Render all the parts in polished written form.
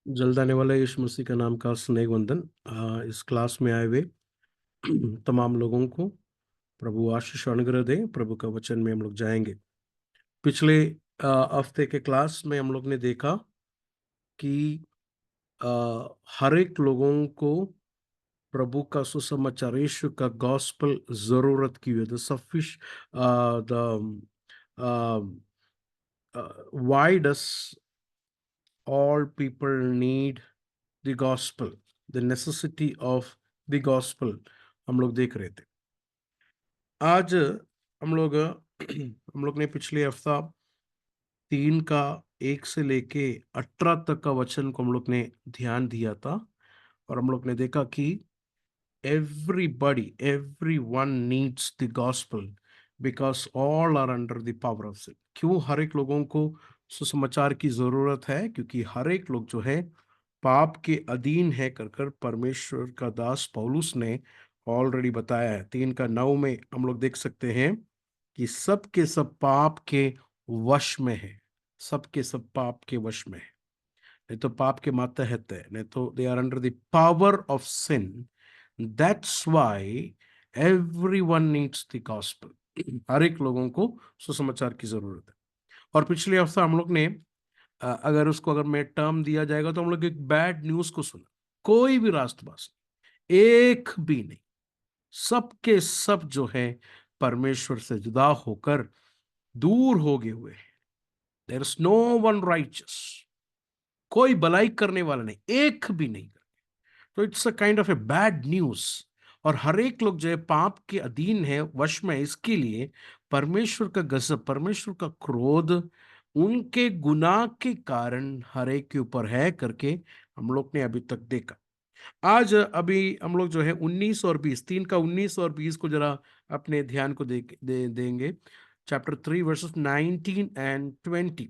जल्द आने वाला यीशु मसीह का नाम का स्नेह वंदन। इस क्लास में आए हुए तमाम लोगों को प्रभु आशीष और अनुग्रह दे। प्रभु का वचन में हम लोग जाएंगे। पिछले हफ्ते के क्लास में हम लोग ने देखा कि हर एक लोगों को प्रभु का सुसमाचार यीशु का गॉस्पल जरूरत की है। द सफिश the why does all people need the gospel, the necessity of the gospel, हम लोग देख रहे थे। आज हम लोग ने पिछले हफ्ता 3 का 1 से लेके 18 तक का वचन को हम लोग ने ध्यान दिया था। और हम लोग ने देखा कि everyone needs the gospel because all are under the power of sin. क्यों हर एक लोगों को सुसमाचार की जरूरत है? क्योंकि हर एक लोग जो है पाप के अधीन है कर कर परमेश्वर का दास पौलुस ने ऑलरेडी बताया है। 3 का 9 में हम लोग देख सकते हैं कि सब के सब पाप के वश में है। सब के सब पाप के वश में है, नहीं तो पाप के मातहत है, नहीं तो they are under the power of sin. That's why everyone needs the gospel. हर एक लोगों को सुसमाचार की जरूरत है। और पिछले हफ्ता हम लोग ने अगर मैं टर्म दिया जाएगा तो हम लोग एक बैड न्यूज को सुना। कोई भी राष्ट्रवासी एक भी नहीं, सबके सब जो है परमेश्वर से जुदा होकर दूर हो गए हुए हैं। There is no one righteous, कोई भलाई करने वाला नहीं, एक भी नहीं। तो it's a kind of a bad news. और हर एक लोग जो है पाप के अधीन है, वश में। इसके लिए परमेश्वर का गजब, परमेश्वर का क्रोध उनके गुनाह के कारण हर एक के ऊपर है करके हम लोग ने अभी तक देखा। आज अभी हम लोग जो है 19 और 20, 3 का 19 और 20 को जरा अपने ध्यान को देंगे। Chapter 3 versus 19 and 20।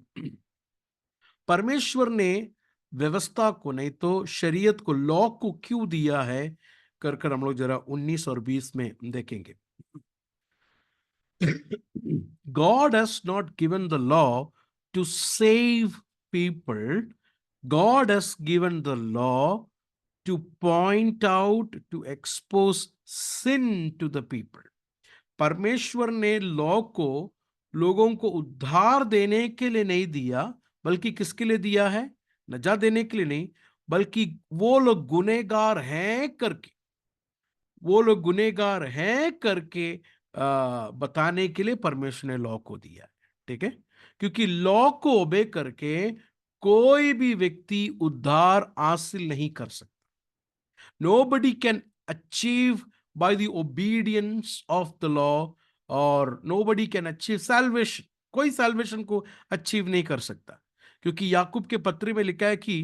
परमेश्वर ने व्यवस्था को, नहीं तो शरीयत को, लॉ को क्यों दिया है कर कर हम लोग जरा 19 और 20 में देखेंगे। God has not given the law to save people. God has given the law to point out, to expose sin to the people. परमेश्वर ने लॉ को लोगों को उद्धार देने के लिए नहीं दिया, बल्कि किसके लिए दिया है? नजात देने के लिए नहीं, बल्कि वो लोग गुनहगार हैं करके, वो लोग गुनहगार हैं करके बताने के लिए परमेश्वर ने लॉ को दिया है। ठीक है? क्योंकि लॉ को ओबे करके कोई भी व्यक्ति उद्धार हासिल नहीं कर सकता। Nobody can achieve by the obedience of the law, और nobody can achieve salvation. कोई salvation को अचीव नहीं कर सकता। क्योंकि याकूब के पत्री में लिखा है कि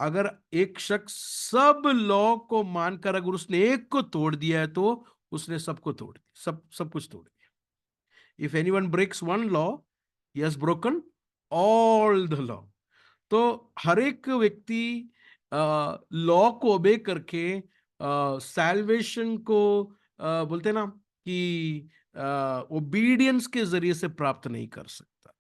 अगर एक शख्स सब लॉ को मानकर अगर उसने एक को तोड़ दिया है तो उसने सबको तोड़ दिया, सब कुछ तोड़ दिया। If anyone breaks one law, he has broken all the law. तो हर एक व्यक्ति लॉ को ओबे करके सैल्वेशन को बोलते हैं ना कि ओबीडियंस के जरिए से प्राप्त नहीं कर सकता।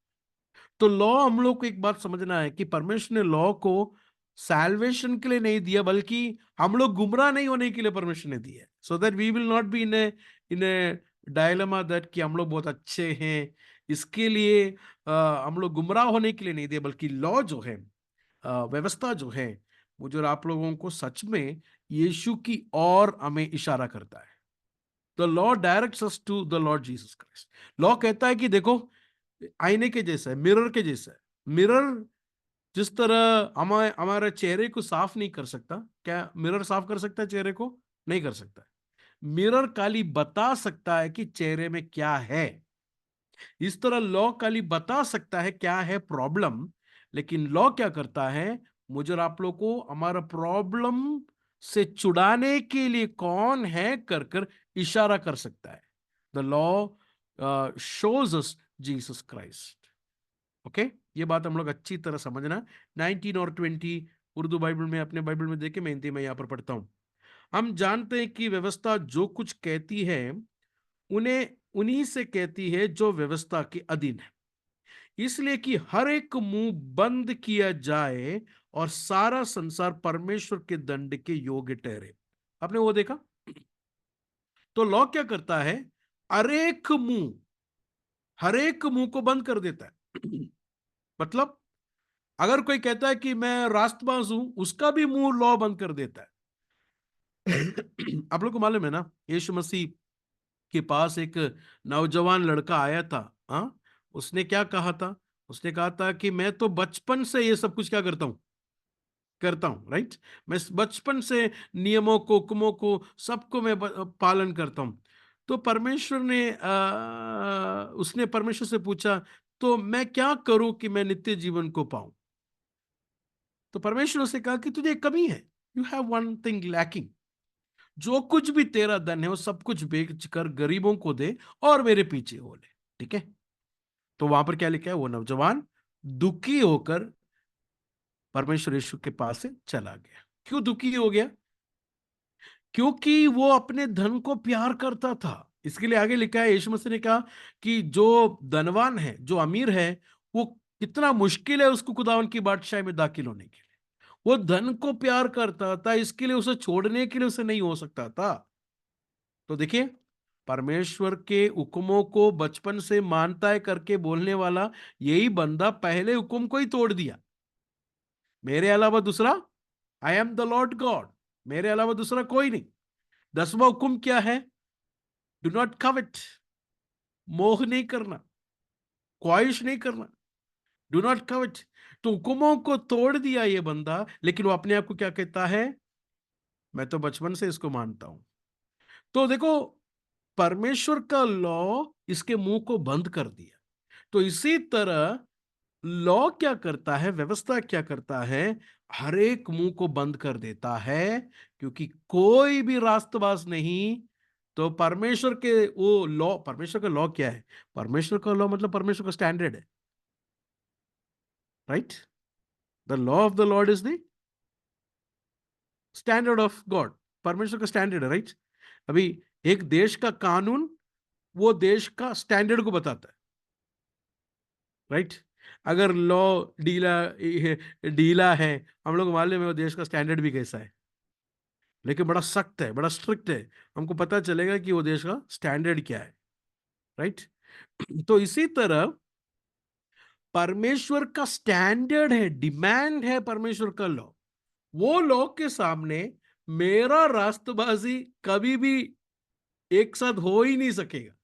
तो लॉ, हम लोग को एक बात समझना है कि परमेश्वर ने लॉ को सैल्वेशन के लिए नहीं दिया, बल्कि हम लोग गुमराह नहीं होने के लिए परमेश्वर ने दिया, so that we will not be in a dilemma that कि हम लोग बहुत अच्छे हैं। इसके लिए हम लोग गुमराह होने के लिए नहीं दिया, बल्कि लॉ जो है, व्यवस्था जो है, वो जो आप लोगों को सच में यीशु की ओर हमें इशारा करता है। The law directs us to the Lord Jesus Christ. Law कहता है कि देखो, आईने के जैसा है, मिरर के जैसा है। मिरर जिस तरह हमारे चेहरे को साफ नहीं कर सकता, क्या मिरर साफ कर सकता है चेहरे को? नहीं कर सकता। मिरर खाली बता सकता है कि चेहरे में क्या है। इस तरह लॉ खाली बता सकता है क्या है प्रॉब्लम, लेकिन लॉ क्या करता है? मुझे और आप लोग को हमारा प्रॉब्लम से छुड़ाने के लिए कौन है कर कर इशारा कर सकता है। The law shows us Jesus Christ. Okay, ये बात हम लोग अच्छी तरह समझना। 19 और 20 उर्दू बाइबल में, अपने बाइबल में देखे, मैं हिंदी में यहां पर पढ़ता हूं। हम जानते हैं कि व्यवस्था जो कुछ कहती है उन्हें उन्हीं से कहती है जो व्यवस्था के अधीन है, इसलिए कि हर एक मुंह बंद किया जाए और सारा संसार परमेश्वर के दंड के योग्य ठहरे। आपने वो देखा? तो लॉ क्या करता है? हर एक मुंह को बंद कर देता है। मतलब अगर कोई कहता है कि मैं रास्तबाज हूं, उसका भी मुंह लॉ बंद कर देता है। आप लोग को मालूम है ना, यीशु मसीह के पास एक नौजवान लड़का आया था। हाँ, उसने क्या कहा था? उसने कहा था कि मैं तो बचपन से ये सब कुछ क्या करता हूं, राइट? मैं बचपन से नियमों को, हुक्मों को, सबको मैं पालन करता हूं। तो परमेश्वर ने उसने परमेश्वर से पूछा, तो मैं क्या करूं कि मैं नित्य जीवन को पाऊं? तो परमेश्वर ने उसे कहा कि तुझे एक कमी है। You have one thing lacking. जो कुछ भी तेरा धन है वो सब कुछ बेच कर गरीबों को दे और मेरे पीछे हो ले। ठीक है? तो वहां पर क्या लिखा है? वो नौजवान दुखी होकर परमेश्वर यीशु के पास से चला गया। क्यों दुखी हो गया? क्योंकि वो अपने धन को प्यार करता था। इसके लिए आगे लिखा है, यीशु मसीह ने कहा कि जो धनवान है, जो अमीर है, वो कितना मुश्किल है उसको खुदावन की बादशाही में दाखिल होने के लिए। वो धन को प्यार करता था, इसके लिए उसे छोड़ने के लिए उसे नहीं हो सकता था। तो देखिए, परमेश्वर के हुक्मों को बचपन से मानता है करके बोलने वाला यही बंदा पहले हुक्म को ही तोड़ दिया। मेरे अलावा दूसरा, I am the Lord God, मेरे अलावा दूसरा कोई नहीं। 10वां हुक्म क्या है? डू नॉट कवेट, मोह नहीं करना, ख्वाहिश नहीं करना, डू नॉट कवेट। तो हुक्मों को तोड़ दिया ये बंदा, लेकिन वो अपने आप को क्या कहता है? मैं तो बचपन से इसको मानता हूं। तो देखो, परमेश्वर का लॉ इसके मुंह को बंद कर दिया। तो इसी तरह लॉ क्या करता है, व्यवस्था क्या करता है? हर एक मुंह को बंद कर देता है, क्योंकि कोई भी रास्तबाज नहीं। तो परमेश्वर के वो लॉ, परमेश्वर का लॉ क्या है? परमेश्वर का लॉ मतलब परमेश्वर का स्टैंडर्ड है, right? The law of the Lord is the standard of God. परमेश्वर का स्टैंडर्ड है, राइट? अभी एक देश का कानून वो देश का स्टैंडर्ड को बताता है, राइट? अगर लॉ ढीला ढीला है, हम लोग मालूम है वो देश का स्टैंडर्ड भी कैसा है, लेकिन बड़ा सख्त है, बड़ा स्ट्रिक्ट है। हमको पता चलेगा कि वो देश का स्टैंडर्ड क्या है, राइट? तो इसी तरह परमेश्वर का स्टैंडर्ड है, डिमांड है परमेश्वर का लॉ। वो लॉ के सामने मेरा रास्तबाजी कभी भी एक साथ हो ही नहीं सकेगा।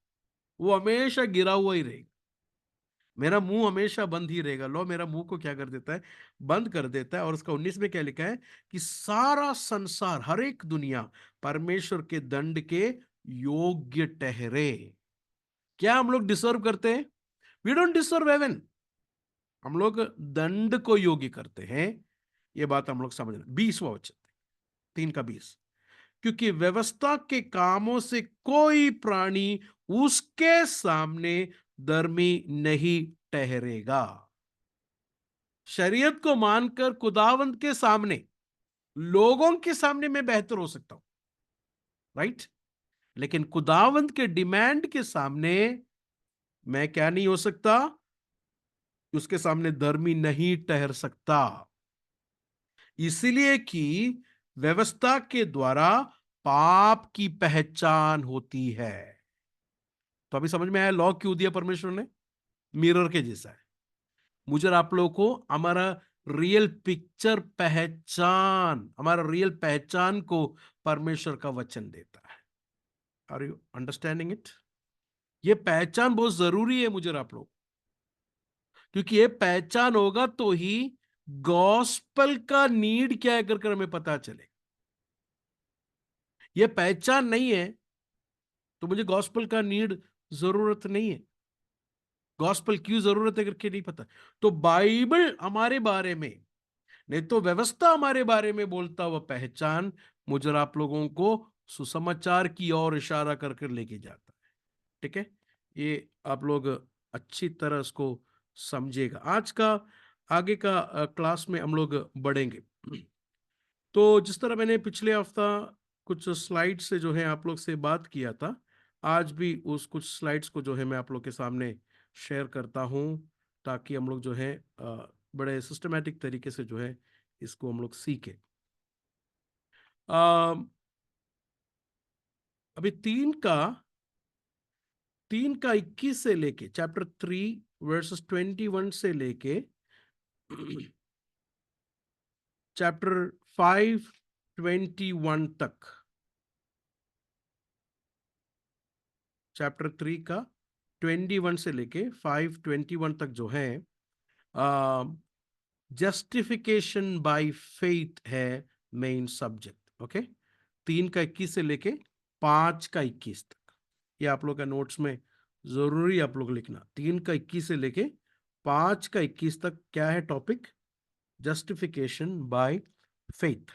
वो हमेशा गिरा हुआ ही रहेगा। मेरा मुंह हमेशा बंद ही रहेगा। लॉ मेरा मुंह को क्या कर देता है? बंद कर देता है। और उसका 19 में क्या लिखा है? कि सारा संसार, हर एक दुनिया परमेश्वर के दंड के योग्य ठहरे। क्या हम लोग डिसर्व करते हैं? We don't deserve heaven. हम लोग दंड को योग्य करते हैं। ये बात हम लोग समझ रहे। 20वां वचन, 3 का 20। क्योंकि व्यवस्था के कामों से कोई प्राणी उसके सामने धर्मी नहीं ठहरेगा। शरीयत को मानकर खुदावंद के सामने, लोगों के सामने मैं बेहतर हो सकता हूं, राइट? लेकिन खुदावंद के डिमांड के सामने मैं क्या नहीं हो सकता? उसके सामने धर्मी नहीं ठहर सकता। इसलिए कि व्यवस्था के द्वारा पाप की पहचान होती है। तो अभी समझ में आया लॉ क्यों दिया परमेश्वर ने? मिरर के जैसा है। मुझे और आप लोगों को हमारा रियल पिक्चर पहचान, हमारा रियल पहचान को परमेश्वर का वचन देता है। Are you understanding it? ये पहचान बहुत जरूरी है मुझे और आप लोग, क्योंकि ये पहचान होगा तो ही गॉस्पल का नीड क्या है कर हमें पता चले। ये पहचान नहीं है तो मुझे गॉस्पल का नीड जरूरत नहीं है। गॉस्पल क्यों जरूरत है करके नहीं पता। तो बाइबल हमारे बारे में नहीं तो व्यवस्था हमारे बारे में बोलता हुआ पहचान मुझे और आप लोगों को सुसमाचार की ओर इशारा करके लेके जाता है। ठीक है? ये आप लोग अच्छी तरह इसको समझिएगा। आज का आगे का क्लास में हम लोग बढ़ेंगे। तो जिस तरह मैंने पिछले हफ्ता कुछ स्लाइड से जो है आप लोग से बात किया था, आज भी उस कुछ स्लाइड्स को जो है मैं आप लोग के सामने शेयर करता हूं, ताकि हम लोग जो है बड़े सिस्टमैटिक तरीके से जो है इसको हम लोग सीखे। अ, अभी 3 का 21 से लेके चैप्टर 3 वर्सेस 21 से लेके चैप्टर 5:21 तक, चैप्टर 3 का 21 से लेके 5:21 तक जो है, जस्टिफिकेशन बाय फेथ है मेन सब्जेक्ट। ओके, 3 का 21 से लेके 5 का 21 तक, ये आप लोग का नोट्स में जरूरी आप लोग लिखना। 3 का 21 से लेके 5 का 21 तक क्या है topic? Justification by faith.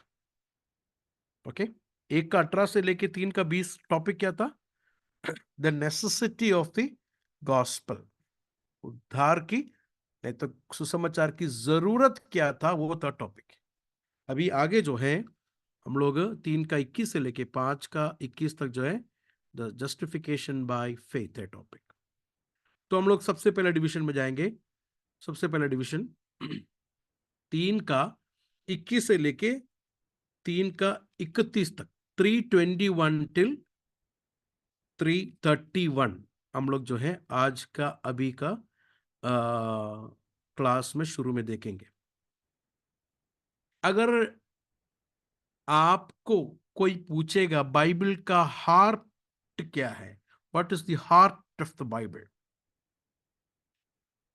Okay, 1 का 18 से लेके 3 का 20 टॉपिक क्या था? The necessity of the gospel, उद्धार की नहीं तो सुसमाचार की जरूरत क्या था, वो था टॉपिक। अभी आगे जो है हम लोग 3 का 21 से लेके 5 का 21 तक जो है द जस्टिफिकेशन बाय फेथ है टॉपिक। तो हम लोग सबसे पहले डिवीजन में जाएंगे। सबसे पहला डिवीजन 3 का 21 से लेके 3 का 31 तक, 3:21 टिल 3:31 हम लोग जो है आज का अभी का क्लास में शुरू में देखेंगे। अगर आपको कोई पूछेगा बाइबल का हार्ट क्या है, what is the heart of the Bible,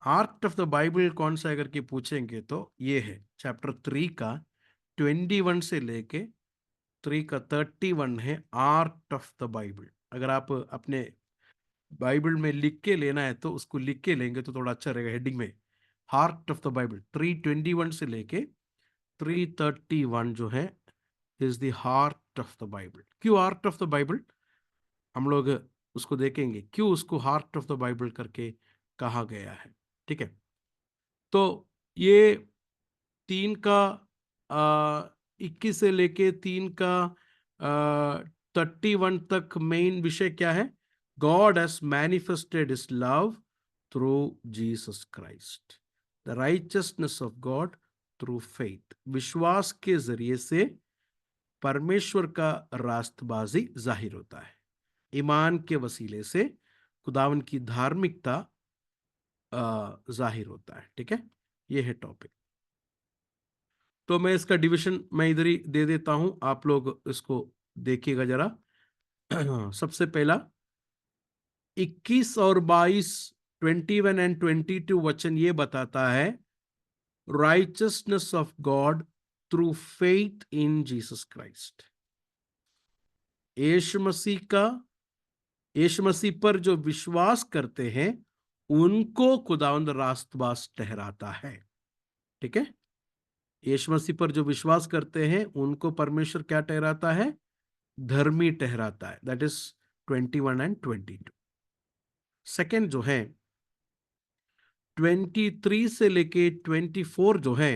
heart of the Bible कौन सा है करके पूछेंगे तो ये है चैप्टर 3 का 21 से लेके 3 का 31 है हार्ट ऑफ द बाइबल। अगर आप अपने बाइबल में लिख के लेना है तो उसको लिख के लेंगे तो थोड़ा अच्छा रहेगा। हेडिंग में हार्ट ऑफ द बाइबल 3:21 से लेके 3:31 जो है is the heart of the Bible. क्यों हार्ट ऑफ द बाइबल? हम लोग उसको देखेंगे क्यों उसको हार्ट ऑफ द बाइबल करके कहा गया है। ठीक है, तो ये 3 का 21 से लेके 3 का 31 तक मेन विषय क्या है? God has manifested his love through Jesus Christ, the righteousness of God through faith. विश्वास के जरिए से परमेश्वर का रास्तबाजी जाहिर होता है। ईमान के वसीले से खुदावन की धार्मिकता जाहिर होता है। ठीक है, ये है टॉपिक। तो मैं इसका डिवीजन मैं इधर ही दे देता हूं, आप लोग इसको देखिएगा जरा। सबसे पहला 21 और 22, 21 और 22 वचन ये बताता है righteousness of God through faith in Jesus Christ. Yeshu Masih का, यीशु मसीह पर जो विश्वास करते हैं उनको खुदावंद रास्तबाज ठहराता है। ठीक है, यीशु मसीह पर जो विश्वास करते हैं उनको परमेश्वर क्या ठहराता है? धर्मी ठहराता है। दैट इज 21 और 22। सेकेंड जो है 23 से लेके 24 जो है,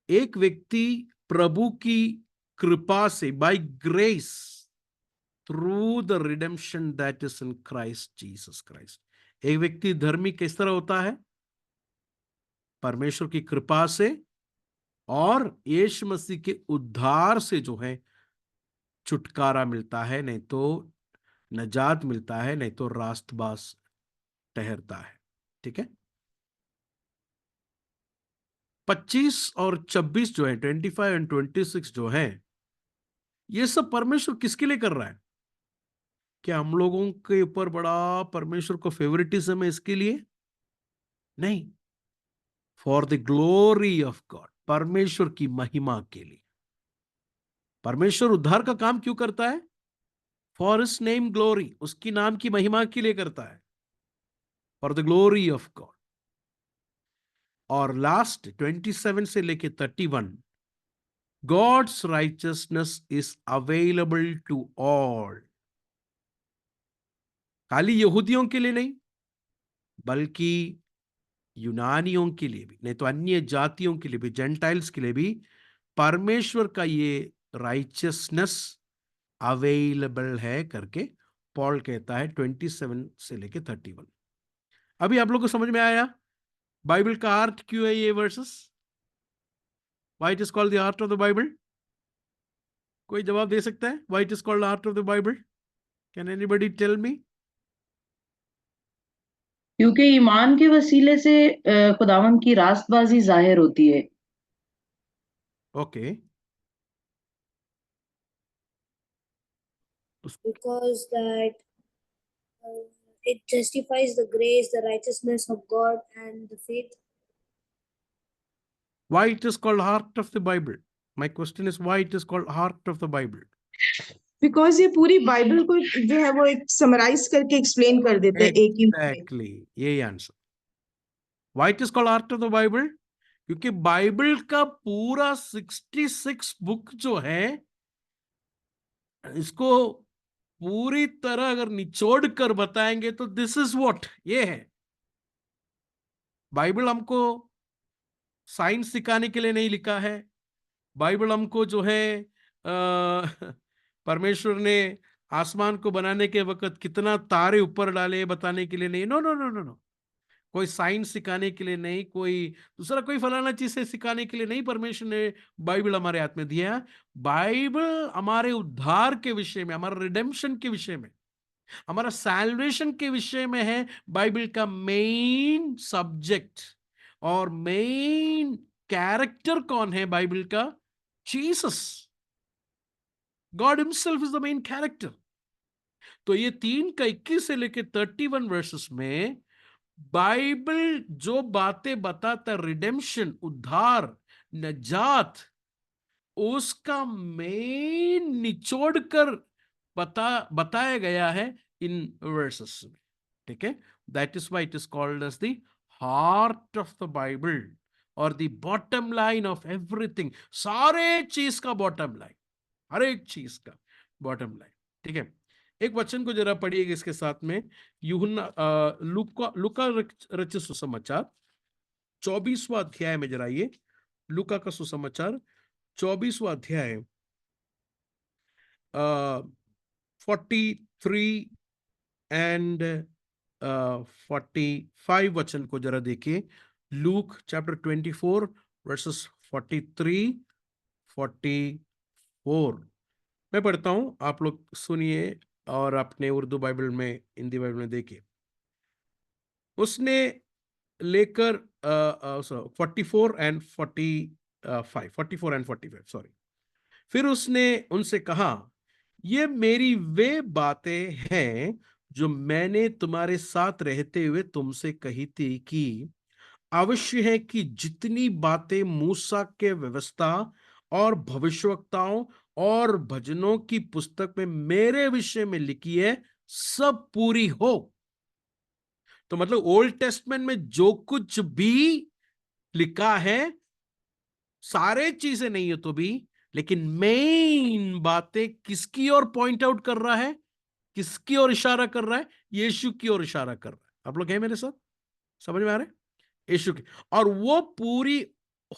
एक व्यक्ति प्रभु की कृपा से by grace through the redemption that is in Christ Jesus Christ. एक व्यक्ति धर्मी किस तरह होता है? परमेश्वर की कृपा से और यीशु मसीह के उद्धार से जो है छुटकारा मिलता है, नहीं तो नजात मिलता है, नहीं तो रास्तबाज ठहरता है। ठीक है, 25 और 26 जो है, 25 और 26 जो है, ये सब परमेश्वर किसके लिए कर रहा है? क्या हम लोगों के ऊपर बड़ा परमेश्वर को फेवरेटिज्म है इसके लिए? नहीं, for the glory of God, परमेश्वर की महिमा के लिए। परमेश्वर उद्धार का काम क्यों करता है? फॉर हिज नेम ग्लोरी, उसकी नाम की महिमा के लिए करता है, for the glory of God. और लास्ट 27 से लेके 31, God's righteousness is available to all. खाली यहूदियों के लिए नहीं, बल्कि यूनानियों के लिए भी, नहीं तो अन्य जातियों के लिए भी, जेंटाइल्स के लिए भी परमेश्वर का ये राइचियसनेस अवेलेबल है करके पॉल कहता है 27 से लेके 31। अभी आप लोग को समझ में आया बाइबल का अर्थ क्यों है ये versus? Why it is called the heart of the Bible? कोई जवाब दे सकता है? Why it is called the heart of the Bible? Can anybody tell me? क्योंकि ईमान के वसीले से खुदावंद की रास्तबाजी जाहिर होती है। Okay. Because that it justifies the grace, the righteousness of God, and the faith. Why it is called heart of the Bible? My question is why it is called heart of the Bible? Because ये पूरी Bible को जो है वो एक summarise करके explain कर देते हैं एक ही में। Exactly. यही answer. Why it is called heart of the Bible? क्योंकि बाइबल का पूरा 66 बुक जो है, इसको पूरी तरह अगर निचोड़ कर बताएंगे तो दिस इज व्हाट ये है। बाइबल हमको साइंस सिखाने के लिए नहीं लिखा है। बाइबल हमको जो है परमेश्वर ने आसमान को बनाने के वक्त कितना तारे ऊपर डाले बताने के लिए नहीं। No no no no no. कोई साइंस सिखाने के लिए नहीं, कोई दूसरा कोई फलाना चीज से सिखाने के लिए नहीं परमेश्वर ने बाइबल हमारे हाथ में दिया। बाइबल हमारे उद्धार के विषय में, हमारे रिडेम्पशन के विषय में, हमारा सैल्वेशन के विषय में है। बाइबल का मेन सब्जेक्ट और मेन कैरेक्टर कौन है बाइबल का? Jesus. God himself is the main character. तो ये 3 का 21 से लेकर 31 वर्सेस में बाइबल जो बातें बताता, रिडेम्पशन, उद्धार, नजात, उसका मेन निचोड़ कर बताया गया है इन वर्सेस में। ठीक है, that is why it is called as the heart of the Bible और the bottom line of everything. सारे चीज का बॉटम लाइन, हर एक चीज का बॉटम लाइन। ठीक है, एक वचन को जरा पढ़िएगा इसके साथ में। यूहन्ना लूका लूका रचित सुसमाचार 24वां अध्याय में जरा ये लूका का सुसमाचार 24वां अध्याय 43 एंड 45 वचन को जरा देखिए। Luke chapter 24 versus 43 44। मैं पढ़ता हूं, आप लोग सुनिए और अपने उर्दू बाइबल में, हिंदी बाइबल में देखिए। उसने लेकर 44 एंड 45 सॉरी। फिर उसने उनसे कहा, ये मेरी वे बातें हैं जो मैंने तुम्हारे साथ रहते हुए तुमसे कही थी कि अवश्य है कि जितनी बातें मूसा के व्यवस्था और भविष्यवक्ताओं और भजनों की पुस्तक में मेरे विषय में लिखी है सब पूरी हो। तो मतलब ओल्ड टेस्टमेंट में जो कुछ भी लिखा है, सारे चीजें नहीं है तो भी, लेकिन मेन बातें किसकी ओर पॉइंट आउट कर रहा है, किसकी ओर इशारा कर रहा है? यीशु की ओर इशारा कर रहा है। आप लोग हैं मेरे साथ? समझ में आ रहा है? यीशु की। और वो पूरी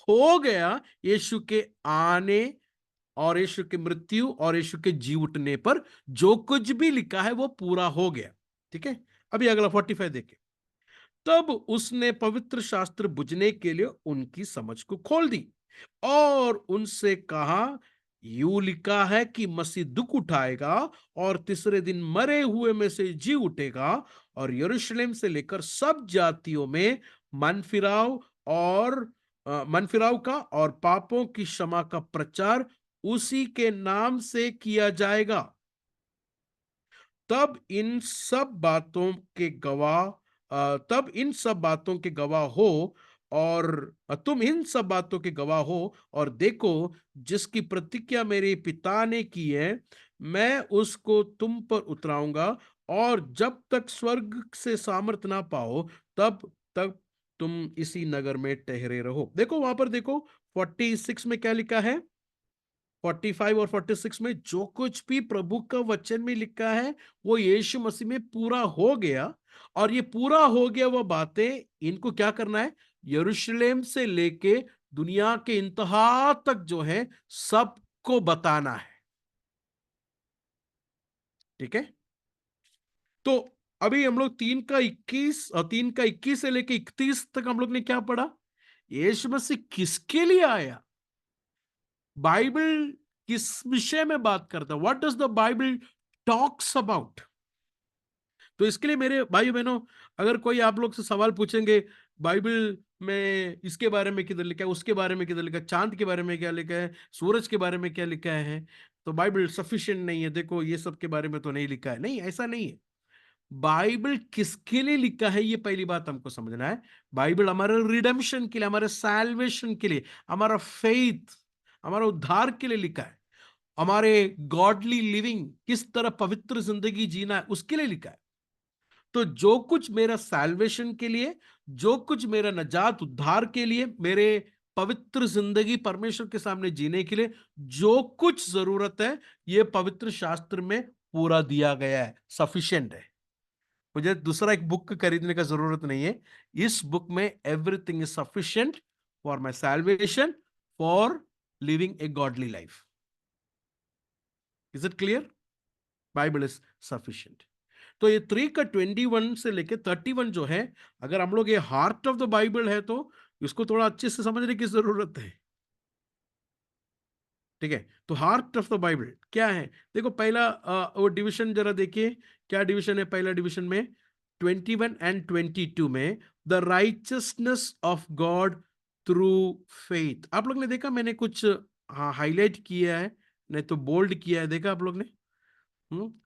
हो गया यीशु के आने और यीशु की मृत्यु और यीशु के जी उठने पर। जो कुछ भी लिखा है वो पूरा हो गया। ठीक है, अभी अगला 45 देखें। तब उसने पवित्र शास्त्र बुझने के लिए उनकी समझ को खोल दी और उनसे कहा, यूं लिखा है कि मसीह दुख उठाएगा और तीसरे दिन मरे हुए में से जी उठेगा और यरूशलेम से लेकर सब जातियों में मन फिराव का और पापों की क्षमा का प्रचार उसी के नाम से किया जाएगा। तब इन सब बातों के गवाह हो और तुम इन सब बातों के गवाह हो। और देखो, जिसकी प्रतिज्ञा मेरे पिता ने की है, मैं उसको तुम पर उतराऊंगा और जब तक स्वर्ग से सामर्थ ना पाओ तब तक तुम इसी नगर में ठहरे रहो। देखो वहां पर देखो 46 में क्या लिखा है। 45 और 46 में जो कुछ भी प्रभु का वचन में लिखा है वो यीशु मसीह में पूरा हो गया। और ये पूरा हो गया वो बातें, इनको क्या करना है? यरूशलेम से लेके दुनिया के इंतहा तक जो है सबको बताना है। ठीक है, तो अभी हम लोग 3 का 21 और 3 का 21 से लेके 31 तक हम लोग ने क्या पढ़ा? यीशु मसीह किसके लिए आया? बाइबल किस विषय में बात करता है, what does the Bible talks about. तो इसके लिए मेरे भाई बहनों, अगर कोई आप लोग से सवाल पूछेंगे बाइबल में इसके बारे में किधर लिखा है, उसके बारे में किधर लिखा है, चांद के बारे में क्या लिखा है, सूरज के बारे में क्या लिखा है, तो बाइबल सफिशिएंट नहीं है, देखो ये सब के बारे में तो नहीं लिखा है, नहीं, ऐसा नहीं है। बाइबल किसके लिए लिखा है, ये पहली बात हमको समझना है। बाइबल हमारे रिडेम्पशन के लिए, हमारे सैल्वेशन के लिए, हमारा फेथ, हमारा उद्धार के लिए लिखा है। हमारे गॉडली लिविंग, किस तरह पवित्र जिंदगी जीना है, उसके लिए लिखा है। तो जो कुछ मेरा सैल्वेशन के लिए, जो कुछ मेरा नजात उद्धार के लिए, मेरे पवित्र जिंदगी परमेश्वर के सामने जीने के लिए जो कुछ जरूरत है, ये पवित्र शास्त्र में पूरा दिया गया है, सफिशिएंट है। मुझे दूसरा एक बुक खरीदने का जरूरत नहीं है। इस बुक में everything is sufficient for my salvation, for living A godly life. Is it clear? Bible is sufficient. तो ये 3 का 21 से लेके 31 जो है, अगर हम लोग ये हार्ट ऑफ द बाइबल है तो इसको थोड़ा अच्छे से समझने की जरूरत है। ठीक है, तो हार्ट ऑफ द बाइबल क्या है? देखो पहला वो डिवीजन जरा देखिए, क्या डिवीजन है पहला डिवीजन में? 21 एंड 22 में the righteousness of God through faith. आप लोग ने देखा, मैंने कुछ हाईलाइट किया है, नहीं तो बोल्ड किया है, देखा आप लोग ने?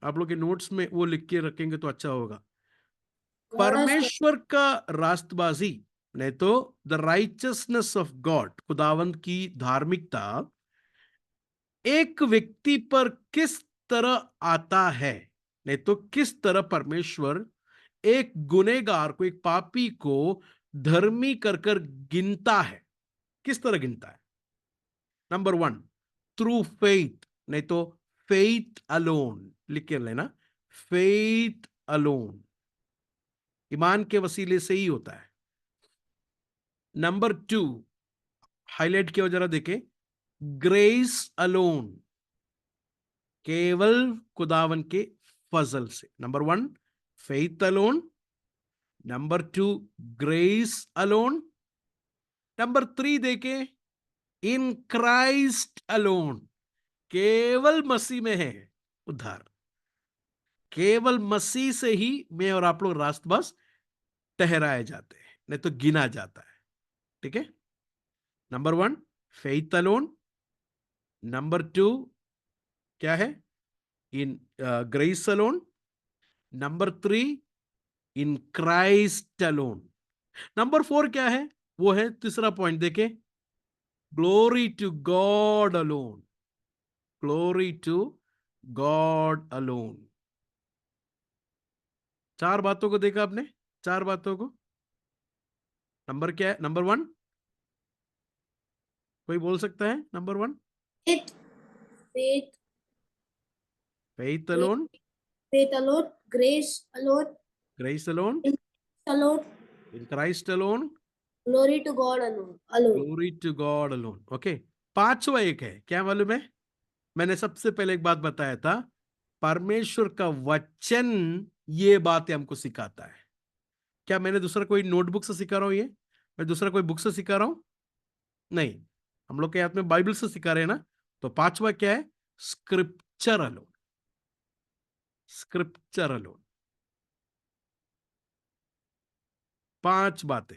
आप लोग के नोट्स में वो लिख के रखेंगे तो अच्छा होगा। God has परमेश्वर का रास्तबाजी, नहीं तो द राइचियसनेस ऑफ गॉड, खुदावंद की धार्मिकता एक व्यक्ति पर किस तरह आता है, नहीं तो किस तरह परमेश्वर एक गुनेगार को, एक पापी को धर्मी कर कर गिनता है, किस तरह गिनता है? नंबर 1, थ्रू फेथ, नहीं तो फेथ अलोन, लिख के लेना, फेथ अलोन, ईमान के वसीले से ही होता है। नंबर 2, हाईलाइट किया जरा देखे, ग्रेस अलोन, केवल खुदावन के फजल से। Number 1 faith alone, number 2 grace alone, number 3 देखे इन क्राइस्ट अलोन, केवल मसीह में है उद्धार, केवल मसीह से ही मैं और आप लोग रास्तबाज ठहराए जाते हैं, नहीं तो गिना जाता है। ठीक है, नंबर 1 फेथ अलोन, नंबर 2 क्या है? In grace alone, number 3 in Christ alone, number 4 क्या है? वो है तीसरा पॉइंट, देखे, glory to God alone, glory to God alone. 4 बातों को देखा आपने, 4 बातों को। नंबर क्या है? नंबर 1 कोई बोल सकता है? Number 1 faith, faith, faith alone, faith alone, grace alone, grace alone, alone, in Christ alone, glory to God alone. Glory to God alone. Okay, पांचवा एक है, क्या मालूम है? मैंने सबसे पहले एक बात बताया था, परमेश्वर का वचन ये बातें हमको सिखाता है। क्या मैंने दूसरा कोई नोटबुक से सिखा रहा हूं? ये मैं दूसरा कोई बुक से सिखा रहा हूं? नहीं, हम लोग के हाथ में बाइबल से सिखा रहे हैं ना। तो पांचवा क्या है? Scripture alone, scripture alone. 5 बातें,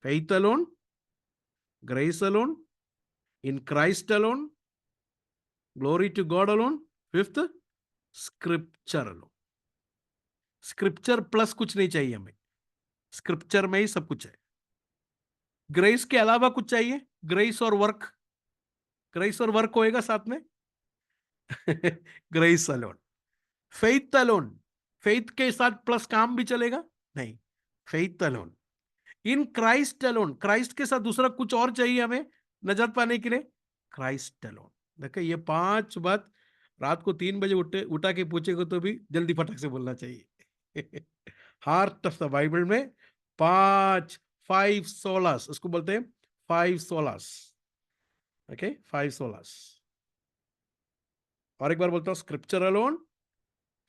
faith alone, grace alone, in Christ alone, glory to God alone, fifth scripture alone. Scripture plus कुछ नहीं चाहिए हमें, स्क्रिप्चर में ही सब कुछ है। ग्रेस के अलावा कुछ चाहिए? ग्रेस और वर्क, ग्रेस और वर्क होएगा साथ में। Grace alone, faith alone, faith के साथ प्लस काम भी चलेगा? नहीं, faith alone, in Christ alone, Christ के साथ दूसरा कुछ और चाहिए हमें नजात पाने के लिए? Christ alone. देखो ये 5 बात रात को 3 बजे उठा के पूछेगा तो भी जल्दी फटक से बोलना चाहिए। हार्ट ऑफ द बाइबल में 5 सोलास, उसको बोलते हैं 5 सोलास। Okay, 5 solas. और एक बार बोलता हूं, scripture alone,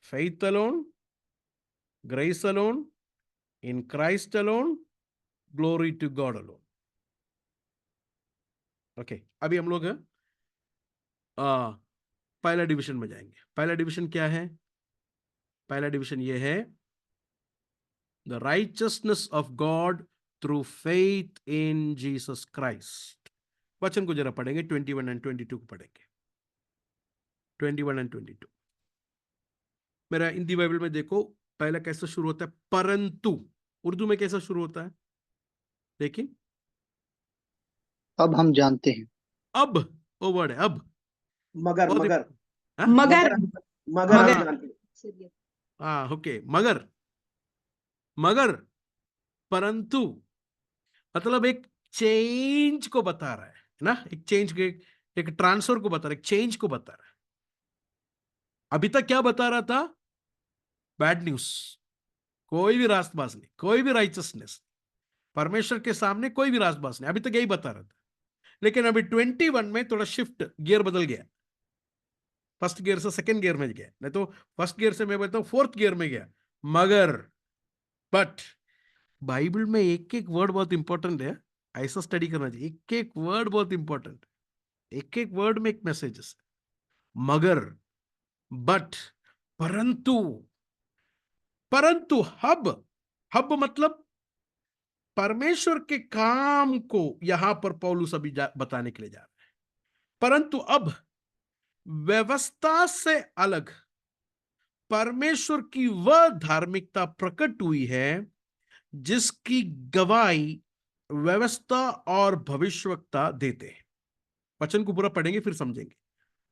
faith alone, grace alone, in Christ alone, glory to God alone. Okay, अभी हम लोग पहला डिवीजन में जाएंगे। पहला डिवीजन क्या है? पहला डिवीजन ये है, the righteousness of God through faith in Jesus Christ. वचन को जरा पढ़ेंगे, 21 एंड 22 को पढ़ेंगे, 21 एंड 22। मेरा हिंदी बाइबल में देखो, पहला कैसा शुरू होता है? परंतु। उर्दू में कैसा शुरू होता है? लेकिन अब हम जानते हैं। अब, वो वर्ड है अब। मगर बहुत मगर हाँ? मगर मगर हम मगर जानते हैं। हाँ, ओके। मगर परंतु मतलब एक चेंज को बता रहा है ना, एक चेंज के, एक ट्रांसफर को बता रहा है, एक चेंज को बता रहा है। अभी तक क्या बता रहा था? बैड न्यूज, कोई भी रास्तबाज नहीं, कोई भी राइचियसनेस, परमेश्वर के सामने कोई भी रास्तबाज नहीं, अभी तक यही बता रहा था। लेकिन अभी 21 में थोड़ा शिफ्ट, गियर बदल गया। फर्स्ट गियर से सेकंड गियर में गया, नहीं तो फर्स्ट गियर से मैं बोलता हूं फोर्थ गियर में गया। मगर, बट, बाइबल में एक एक वर्ड बहुत इंपॉर्टेंट है, ऐसा स्टडी करना चाहिए। एक एक वर्ड बहुत इंपॉर्टेंट, एक एक वर्ड में एक मैसेज है। मगर, बट, परंतु, परंतु हब मतलब परमेश्वर के काम को यहां पर पौलुस अभी बताने के लिए जा रहा है। परंतु अब व्यवस्था से अलग परमेश्वर की वह धार्मिकता प्रकट हुई है जिसकी गवाही व्यवस्था और भविष्यवक्ता देते हैं। वचन को पूरा पढ़ेंगे फिर समझेंगे।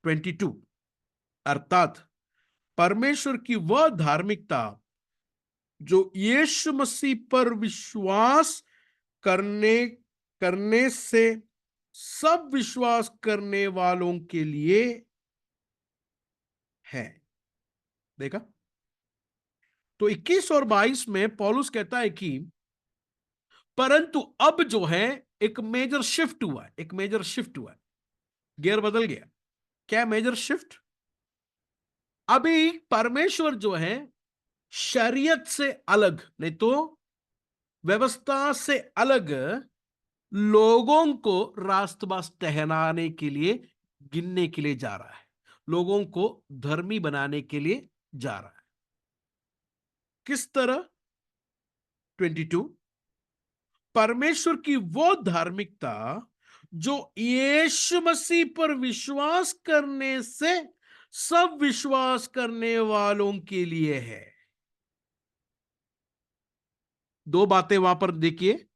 22, अर्थात परमेश्वर की वह धार्मिकता जो यीशु मसीह पर विश्वास करने से सब विश्वास करने वालों के लिए है। देखा? तो 21 और 22 में पौलुस कहता है कि परंतु अब जो है एक मेजर शिफ्ट हुआ है, एक मेजर शिफ्ट हुआ है, गियर बदल गया। क्या मेजर शिफ्ट? अभी परमेश्वर जो है शरीयत से अलग, नहीं तो व्यवस्था से अलग, लोगों को रास्तबाज ठहराने के लिए, गिनने के लिए जा रहा है, लोगों को धर्मी बनाने के लिए जा रहा है। किस तरह? 22, परमेश्वर की वो धार्मिकता जो यीशु मसीह पर विश्वास करने से सब विश्वास करने वालों के लिए है। दो बातें वहां पर देखिए,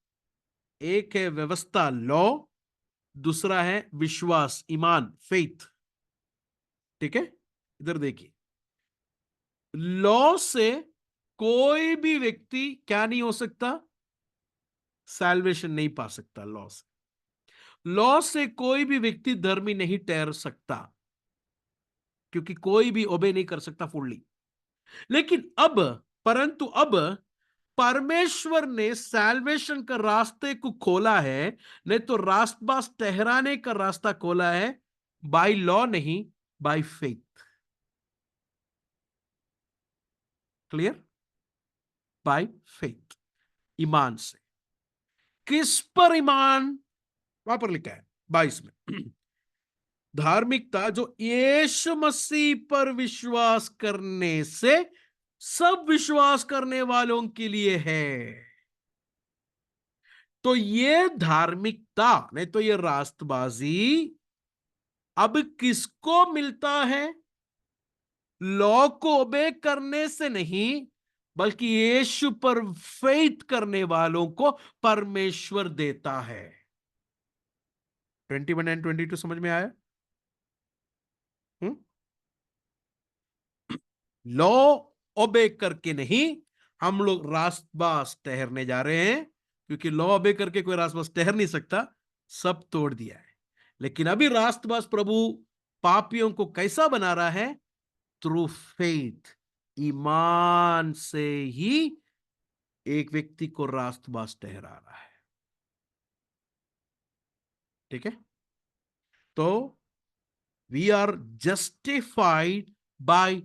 एक है व्यवस्था, लॉ, दूसरा है विश्वास, ईमान, फेथ। ठीक है? इधर देखिए, लॉ से कोई भी व्यक्ति क्या नहीं हो सकता? सैल्वेशन नहीं पा सकता। लॉ से कोई भी व्यक्ति धर्मी नहीं ठहर सकता, क्योंकि कोई भी ओबे नहीं कर सकता फुल्ली। लेकिन अब, परंतु अब परमेश्वर ने सैल्वेशन का रास्ते को खोला है, नहीं तो रास्तबाज ठहराने का रास्ता खोला है, बाय लॉ नहीं, by faith. Clear? By faith, ईमान से। किस पर ईमान? वहां पर लिखा है 22 में, धार्मिकता जो यीशु मसीह पर विश्वास करने से सब विश्वास करने वालों के लिए है। तो ये धार्मिकता, नहीं तो ये रास्तबाजी अब किसको मिलता है? लॉ को ओबे करने से नहीं, बल्कि यीशु पर फेथ करने वालों को परमेश्वर देता है। 21 एंड 22 समझ में आया? लॉ ओबे करके नहीं, हम लोग रास्तबाज ठहरने जा रहे हैं, क्योंकि लॉ ओबे करके कोई रास्तबाज ठहर नहीं सकता, सब तोड़ दिया है। लेकिन अभी रास्तबाज प्रभु पापियों को कैसा बना रहा है? थ्रू फेथ, ईमान से ही एक व्यक्ति को रास्तबाज ठहरा रहा है। ठीक है? तो we are justified by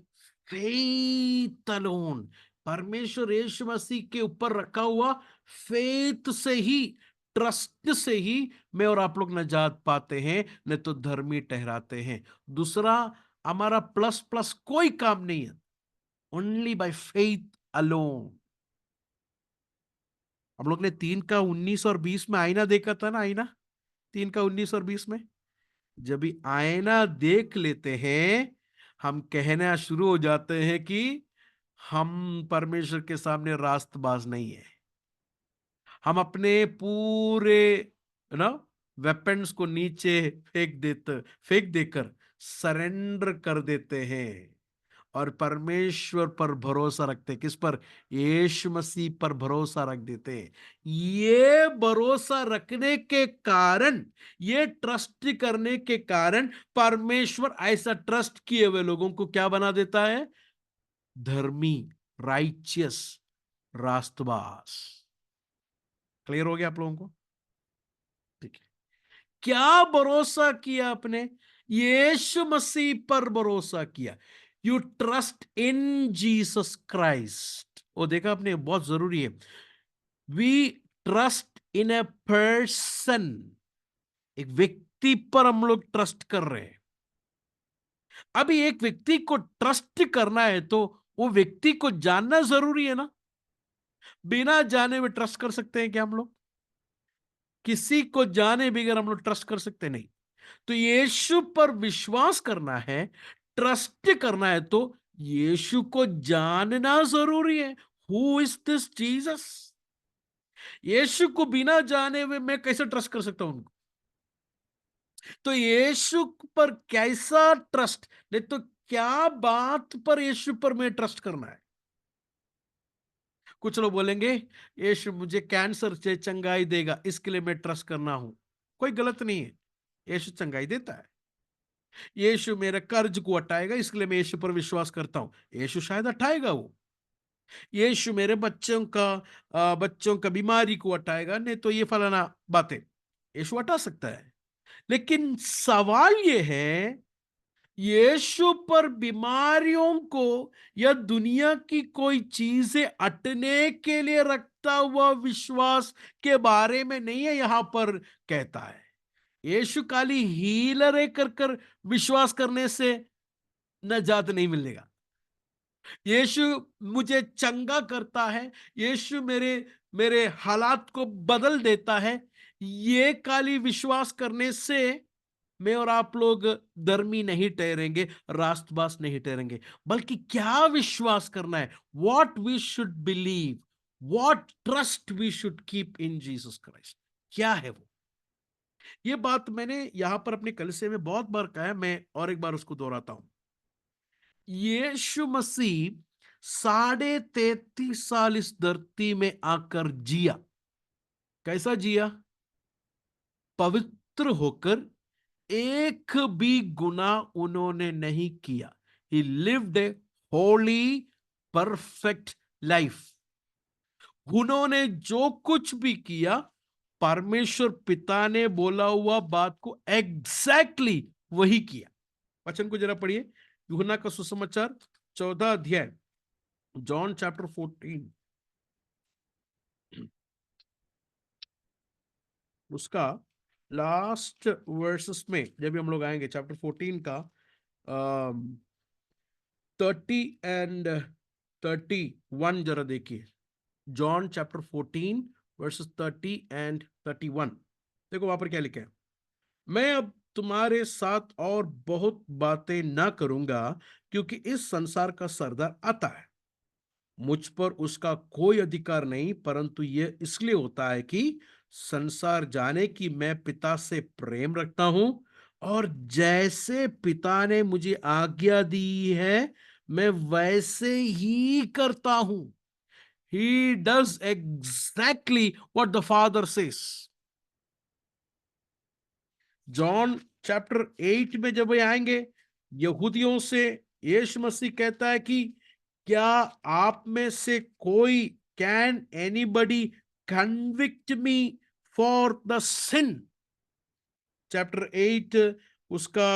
faith alone. परमेश्वर यीशु मसीह के ऊपर रखा हुआ फेथ से ही ट्रस्ट से ही मैं और आप लोग नजात पाते हैं, नहीं तो धर्मी ठहराते हैं। दूसरा, हमारा प्लस प्लस कोई काम नहीं है, ओनली बाय फेथ अलोन। हम लोग ने 3 का 19 और 20 में आईना देखा था ना, आईना 3 का 19 और 20 में। जब भी आईना देख लेते हैं, हम कहना शुरू हो जाते हैं कि हम परमेश्वर के सामने रास्तबाज नहीं है। हम अपने पूरे ना वेपन्स को नीचे फेंक देकर सरेंडर कर देते हैं और परमेश्वर पर भरोसा रखते हैं। किस पर? यीशु मसीह पर भरोसा रख देते हैं। ये भरोसा रखने के कारण, ये ट्रस्ट करने के कारण परमेश्वर ऐसा ट्रस्ट किए हुए लोगों को क्या बना देता है? धर्मी, राइचियस, रास्तबाज। क्लियर हो गया आप लोगों को? ठीक है। क्या भरोसा किया आपने? यीशु मसीह पर भरोसा किया। You trust in Jesus Christ. वो देखा आपने, बहुत जरूरी है। We trust in a person. एक व्यक्ति पर हम लोग ट्रस्ट कर रहे हैं। अभी एक व्यक्ति को ट्रस्ट करना है तो वो व्यक्ति को जानना जरूरी है ना। बिना जाने हुए ट्रस्ट कर सकते हैं क्या हम लोग? किसी को जाने बगैर हम लोग ट्रस्ट कर सकते नहीं। तो यीशु पर विश्वास करना है, ट्रस्ट करना है, तो यीशु को जानना जरूरी है। Who is this Jesus? Yeshu को बिना जाने हुए मैं कैसे ट्रस्ट कर सकता हूं उनको? तो यीशु पर कैसा ट्रस्ट, नहीं तो क्या बात पर यीशु पर मैं ट्रस्ट करना है? कुछ लोग बोलेंगे यीशु मुझे कैंसर से चंगाई देगा, इसके लिए मैं ट्रस्ट करना हूं। कोई गलत नहीं है, यीशु चंगाई देता है। यीशु मेरे कर्ज को हटाएगा, इसलिए मैं यीशु पर विश्वास करता हूं। यीशु शायद हटाएगा वो। यीशु मेरे बच्चों का बीमारी को हटाएगा, नहीं तो ये फलाना बातें यीशु हटा सकता है। लेकिन सवाल ये है, यीशु पर बीमारियों को या दुनिया की कोई चीजें हटने के लिए रखता हुआ विश्वास के बारे में नहीं है। यहां पर कहता है यीशु खाली हीलर है कर विश्वास करने से नजात नहीं मिलेगा। यीशु मुझे चंगा करता है, यीशु मेरे मेरे हालात को बदल देता है, ये खाली विश्वास करने से मैं और आप लोग धर्मी नहीं ठहरेंगे, रास्तबाज नहीं ठहरेंगे। बल्कि क्या विश्वास करना है? What we should believe, what trust we should keep in Jesus Christ. क्या है वो? ये बात मैंने यहां पर अपने कलीसिया में बहुत बार कहा है, मैं और एक बार उसको दोहराता हूं। यीशु मसीह 33.5 साल इस धरती में आकर जिया। कैसा जिया? पवित्र होकर, एक भी गुनाह उन्होंने नहीं किया। ही लिव्ड ए होली परफेक्ट लाइफ। उन्होंने जो कुछ भी किया, परमेश्वर पिता ने बोला हुआ बात को एग्जैक्टली वही किया। वचन को जरा पढ़िए, यूहन्ना का सुसमाचार 14 अध्याय, जॉन चैप्टर 14, उसका लास्ट वर्सेस में जब भी हम लोग आएंगे, चैप्टर 14 का 30 एंड 31 जरा देखिए। John chapter 14 versus 30 and 31। देखो वहां पर क्या लिखा है। मैं अब तुम्हारे साथ और बहुत बातें ना करूंगा, क्योंकि इस संसार का सरदार आता है। मुझ पर उसका कोई अधिकार नहीं, परंतु यह इसलिए होता है कि संसार जाने की मैं पिता से प्रेम रखता हूं, और जैसे पिता ने मुझे आज्ञा दी है मैं वैसे ही करता हूं। He does exactly what the Father says. John chapter 8 में जब ये आएंगे, यहूदियों से यीशु मसीह कहता है कि क्या आप में से कोई, can anybody convict me for the sin? Chapter 8 उसका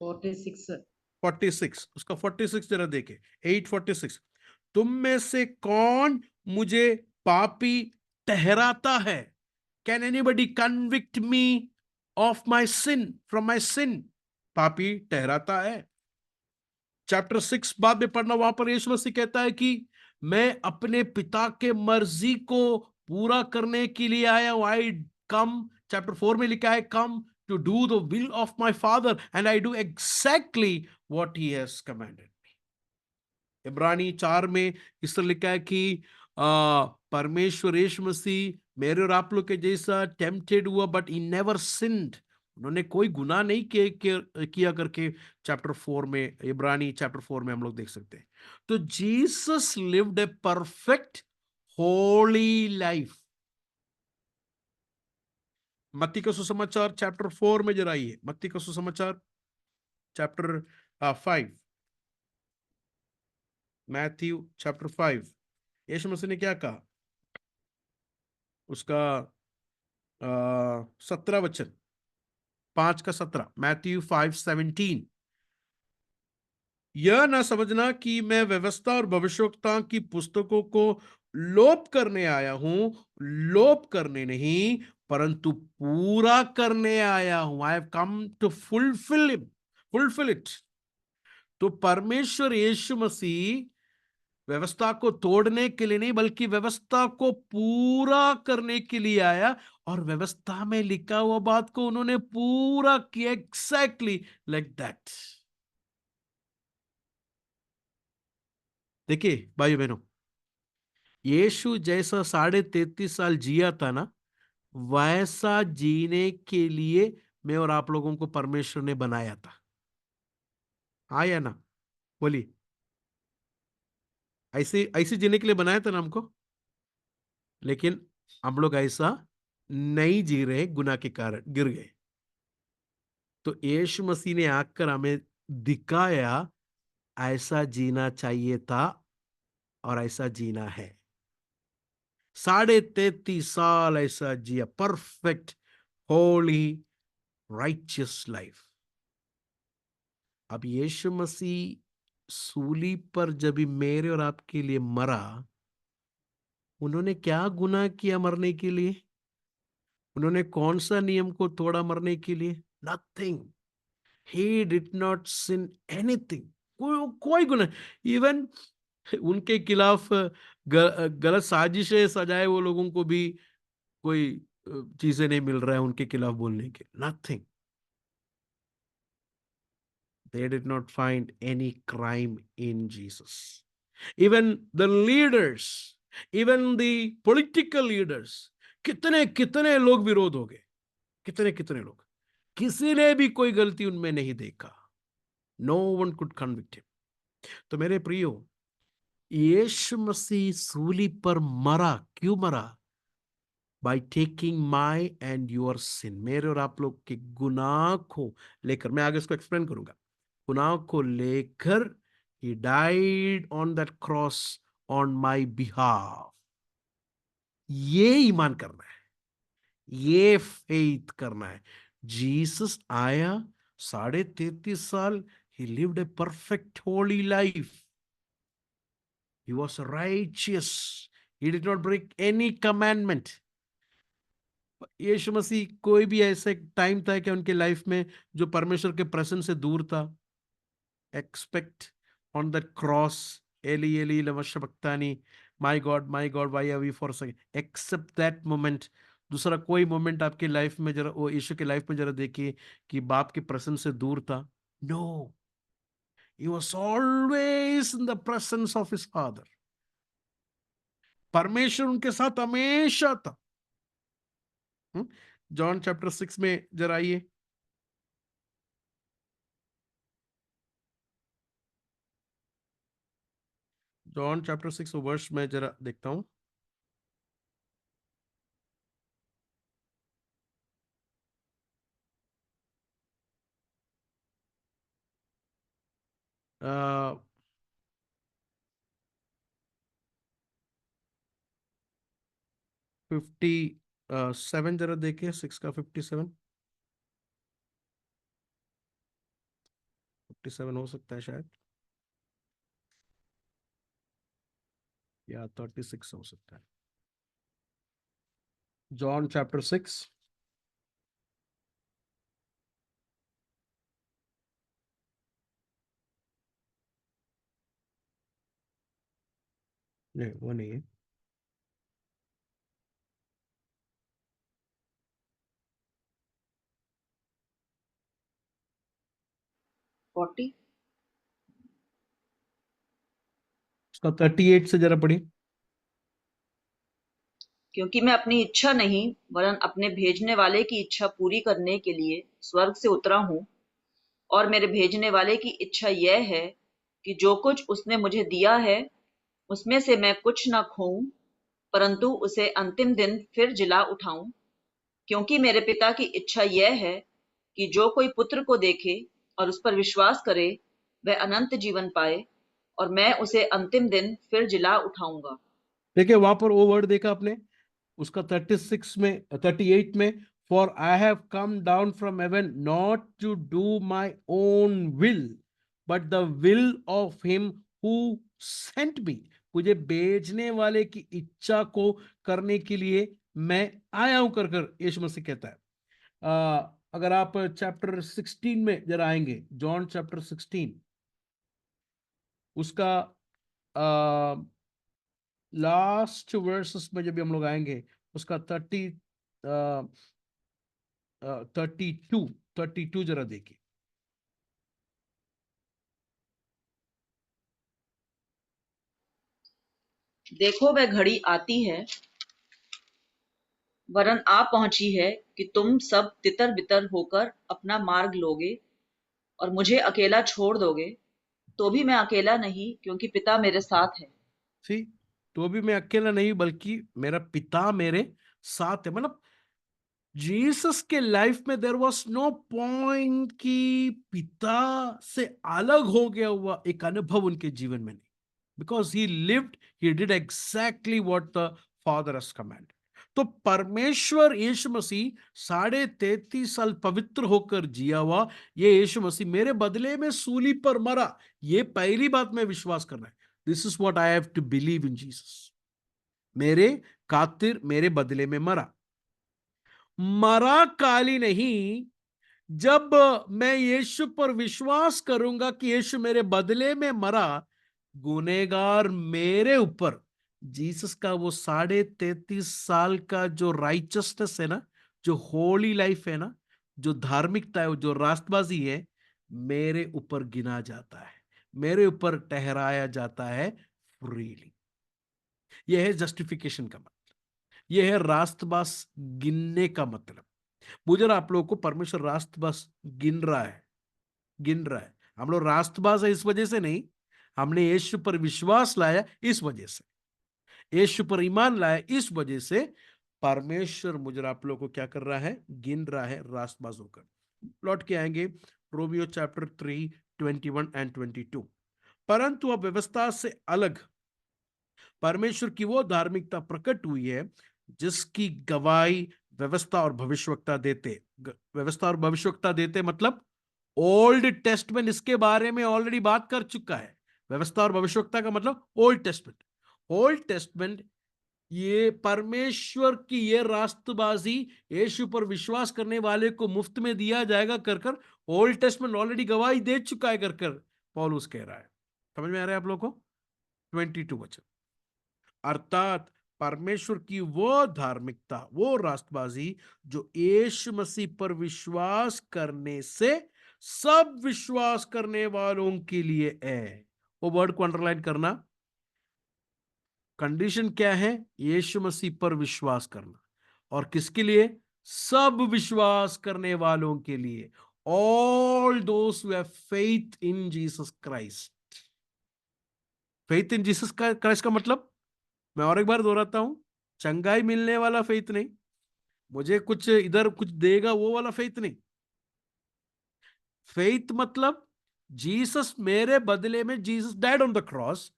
46 46, उसका 46 जरा देखे, 8:46। तुम में से कौन मुझे पापी ठहराता है? Can anybody convict me of my sin, from my sin? पापी ठहराता है। चैप्टर 6 बाद में पढ़ना, वहां पर यीशु मसीह कहता है कि मैं अपने पिता के मर्जी को पूरा करने के लिए आया हूं। आई कम, चैप्टर 4 में लिखा है, come to do the will of my father and I do exactly what he has commanded. इब्रानी 4 में इस तरह लिखा है कि परमेश्वर यीशु मसीह मेरे और आप लोग के जैसा टेम्पटेड हुआ बट ही नेवर सिन्ड। उन्होंने कोई गुनाह नहीं किया करके चैप्टर 4 में, इब्रानी चैप्टर 4 में हम लोग देख सकते हैं। तो Jesus lived a perfect Holi life. मत्ती का सुसमाचार चैप्टर 4 में जरा आइए, मत्ती का सुसमाचार चैप्टर 5, मैथ्यू चैप्टर 5। यीशु मसीह ने क्या कहा? उसका 17 वचन, 5 का 17, मैथ्यू 5:17। यह ना समझना कि मैं व्यवस्था और भविष्यवक्ता की पुस्तकों को लोप करने आया हूं, लोप करने नहीं परंतु पूरा करने आया हूं। I have come to fulfill it. तो परमेश्वर यीशु मसीह व्यवस्था को तोड़ने के लिए नहीं बल्कि व्यवस्था को पूरा करने के लिए आया, और व्यवस्था में लिखा हुआ बात को उन्होंने पूरा किया, एग्जैक्टली लाइक दैट। देखिए भाई बहनों, यीशु जैसा 33.5 साल जिया था ना, वैसा जीने के लिए मैं और आप लोगों को परमेश्वर ने बनाया था। हाँ या ना? बोलिए। ऐसे ऐसे जीने के लिए बनाया था ना हमको, लेकिन हम लोग ऐसा नहीं जी रहे, गुनाह के कारण गिर गए। तो यीशु मसीह ने आकर हमें दिखाया ऐसा जीना चाहिए था और ऐसा जीना है। 33.5 साल ऐसा जिया, परफेक्ट होली राइचियस लाइफ। अब यीशु मसीह सूली पर जब भी मेरे और आपके लिए मरा, उन्होंने क्या गुनाह किया मरने के लिए? उन्होंने कौन सा नियम को तोड़ा मरने के लिए? Nothing. He did not sin anything. कोई गुनाह। इवन उनके खिलाफ गलत साजिशें सजाए वो लोगों को भी कोई चीजें नहीं मिल रहा है उनके खिलाफ बोलने के। Nothing. They did not find any crime in Jesus. Even the leaders, even the political leaders, कितने कितने लोग विरोध हो गए, कितने कितने लोग, किसी ने भी कोई गलती उनमें नहीं देखा। No one could convict him. तो मेरे प्रियो, यीशु मसीह सूली पर मरा, क्यों मरा? By taking my and your sin, मेरे और आप लोग के गुनाह को लेकर। मैं आगे इसको एक्सप्लेन करूंगा। गुनाह को लेकर he died on that cross on my behalf। ये ईमान करना है, ये फेथ करना है। जीसस आया 33.5 साल, he lived a perfect holy life, he was righteous, he did not break any commandment। यीशु मसीह कोई भी ऐसे टाइम था कि उनके लाइफ में जो परमेश्वर के प्रेजेंस से दूर था? एक्सपेक्ट ऑन दैट क्रॉस, एली एली लमा शबक्तानी, my God why are you forsaking, accept that moment. दूसरा कोई मोमेंट आपके लाइफ में जरा, वो यीशु के लाइफ में जरा देखिए कि बाप के प्रेजेंस से दूर था? No, he was always in the presence of his father. परमेश्वर उनके साथ हमेशा था। जॉन चैप्टर 6 में जरा आइए। जॉन चैप्टर 6 वर्ष में जरा देखता हूं। आ, 57 जरा देखिए, 6 का 57। 47 हो सकता है शायद, या 36 हो सकता है। जॉन चैप्टर 6 नहीं, वो नहीं है। उसका 38 से जरा पढ़िए। क्योंकि मैं अपनी इच्छा नहीं वरन अपने भेजने वाले की इच्छा पूरी करने के लिए स्वर्ग से उतरा हूँ, और मेरे भेजने वाले की इच्छा यह है कि जो कुछ उसने मुझे दिया है उसमें से मैं कुछ न खोऊं, परंतु उसे अंतिम दिन फिर जिला उठाऊं। क्योंकि मेरे पिता की इच्छा यह है कि जो कोई पुत्र को देखे और उस पर विश्वास करे वह अनंत जीवन पाए, और मैं उसे अंतिम दिन फिर जिला उठाऊंगा। देखिए वहां पर वो वर्ड देखा आपने, उसका 36 में 38 में, for I have come down from heaven not to do my own will but the will of him who sent me. मुझे भेजने वाले की इच्छा को करने के लिए मैं आया हूं कर कर यीशु मसीह कहता है। अगर आप चैप्टर 16 में जरा आएंगे, जॉन चैप्टर 16 उसका लास्ट वर्सेस में जब हम लोग आएंगे, उसका 32 जरा देखिए। देखो वह घड़ी आती है वरन आ पहुंची है कि तुम सब तितर बितर होकर अपना मार्ग लोगे और मुझे अकेला छोड़ दोगे, तो भी मैं अकेला नहीं, क्योंकि पिता मेरे साथ है। सी, तो भी मैं अकेला नहीं बल्कि मेरा पिता मेरे साथ है। मतलब जीसस के लाइफ में देयर वाज नो पॉइंट कि पिता से अलग हो गया हुआ एक अनुभव उनके जीवन में नहीं, because he lived, he did exactly what the father has commanded. तो परमेश्वर यीशु मसीह 33.5 साल पवित्र होकर जिया हुआ, ये यीशु मसीह मेरे बदले में सूली पर मरा, ये पहली बात में विश्वास करना है। This is what I have to believe in Jesus. मेरे खातिर मेरे बदले में मरा, मरा काली नहीं। जब मैं यीशु पर विश्वास करूंगा कि यीशु मेरे बदले में मरा, गुनेगार मेरे ऊपर जीसस का वो 33.5 साल का जो राइचसनेस है ना, जो होली लाइफ है ना, जो धार्मिकता है, जो रास्तबाजी है, मेरे ऊपर गिना जाता है, मेरे ऊपर ठहराया जाता है फ्रीली। यह है जस्टिफिकेशन का मतलब, यह है रास्तबाज गिनने का मतलब। मुझे आप लोगों को परमेश्वर रास्तबाज गिन रहा है, गिन रहा है। हम लोग रास्तबाज है इस वजह से नहीं, हमने यीशु पर विश्वास लाया इस वजह से, यीशु पर ईमान लाया इस वजह से परमेश्वर मुझे आप लोगों को क्या कर रहा है, गिन रहा है रास्तबाज होकर। लौट के आएंगे रोमियो चैप्टर 3 21 एंड 22। परंतु अब व्यवस्था से अलग परमेश्वर की वो धार्मिकता प्रकट हुई है जिसकी गवाही व्यवस्था और भविष्यवक्ता देते। व्यवस्था और भविष्यवक्ता देते मतलब ओल्ड टेस्टमेंट इसके बारे में ऑलरेडी बात कर चुका है। व्यवस्था और भविष्यवक्ता का मतलब ओल्ड टेस्टमेंट। ओल्ड टेस्टमेंट ये परमेश्वर की ये रास्तबाजी यीशु पर विश्वास करने वाले को मुफ्त में दिया जाएगा कर कर ओल्ड टेस्टमेंट ऑलरेडी गवाही दे चुका है कर कर पौलुस कह रहा है। समझ में आ रहा है आप लोगों को? 22 वचन, अर्थात परमेश्वर की वो धार्मिकता, वो रास्तबाजी जो यीशु मसीह पर विश्वास करने से सब विश्वास करने वालों के लिए है। वो वर्ड को अंडरलाइन करना। कंडीशन क्या है? यीशु मसीह पर विश्वास करना। और किसके लिए? सब विश्वास करने वालों के लिए। All those who have faith in Jesus Christ. Faith in Jesus Christ का मतलब, मैं और एक बार दोहराता हूं, चंगाई मिलने वाला फेथ नहीं, मुझे कुछ इधर कुछ देगा वो वाला फेथ नहीं। फेथ मतलब जीसस मेरे बदले में, Jesus died on the cross,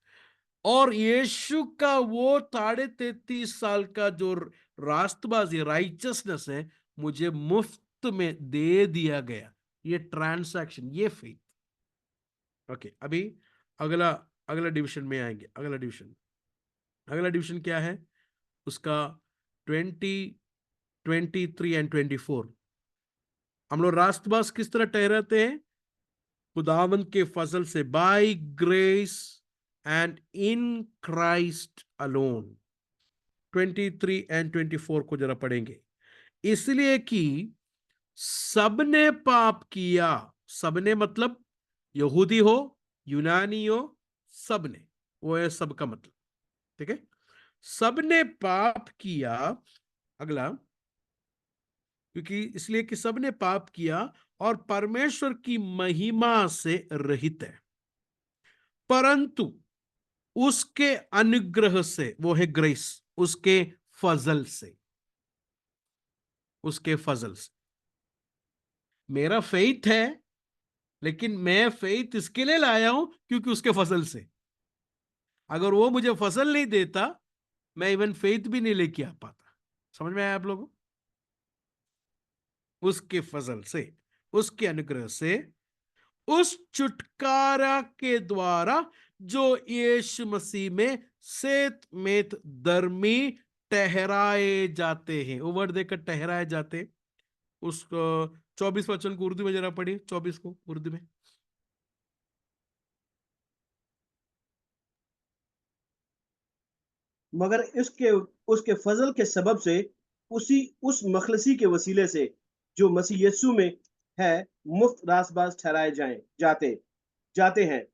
और यीशु का वो 33.5 साल का जो रास्तबाजी राइचसनेस है मुझे मुफ्त में दे दिया गया। ये ट्रांसैक्शन, ये फेथ। ओके, अभी अगला अगला डिवीजन में आएंगे। अगला डिवीजन क्या है उसका? 20, 23 एंड 24। हम लोग रास्तबाज किस तरह ठहराते हैं? खुदावंद के फजल से, by grace and in Christ alone. 23 and 24 को जरा पढ़ेंगे। इसलिए कि सबने पाप किया। सबने मतलब यहूदी हो, यूनानी हो, सबने, वो है सबका मतलब। ठीक है, सबने पाप किया। अगला, क्योंकि इसलिए कि सबने पाप किया और परमेश्वर की महिमा से रहित है, परंतु उसके अनुग्रह से, वो है ग्रेस, उसके फजल से, उसके फजल से। मेरा फेथ है, लेकिन मैं फेथ इसके लिए लाया हूं क्योंकि उसके फजल से। अगर वो मुझे फसल नहीं देता, मैं इवन फेथ भी नहीं लेके आ पाता। समझ में आया आप लोगों? उसके फजल से, उसके अनुग्रह से, उस छुटकारा के द्वारा जो यीशु मसीह में सेत मेत धर्मी ठहराए जाते हैं। वो वर्ड देकर ठहराए जाते हैं। उसको 24 वचन को उर्दू में जरा पढ़िए, 24 को उर्दू में। मगर इसके उसके फजल के सबब से उस मखलसी के वसीले से जो मसीह यीशु में है, मुफ्त रासबाज ठहराए जाते जाते हैं।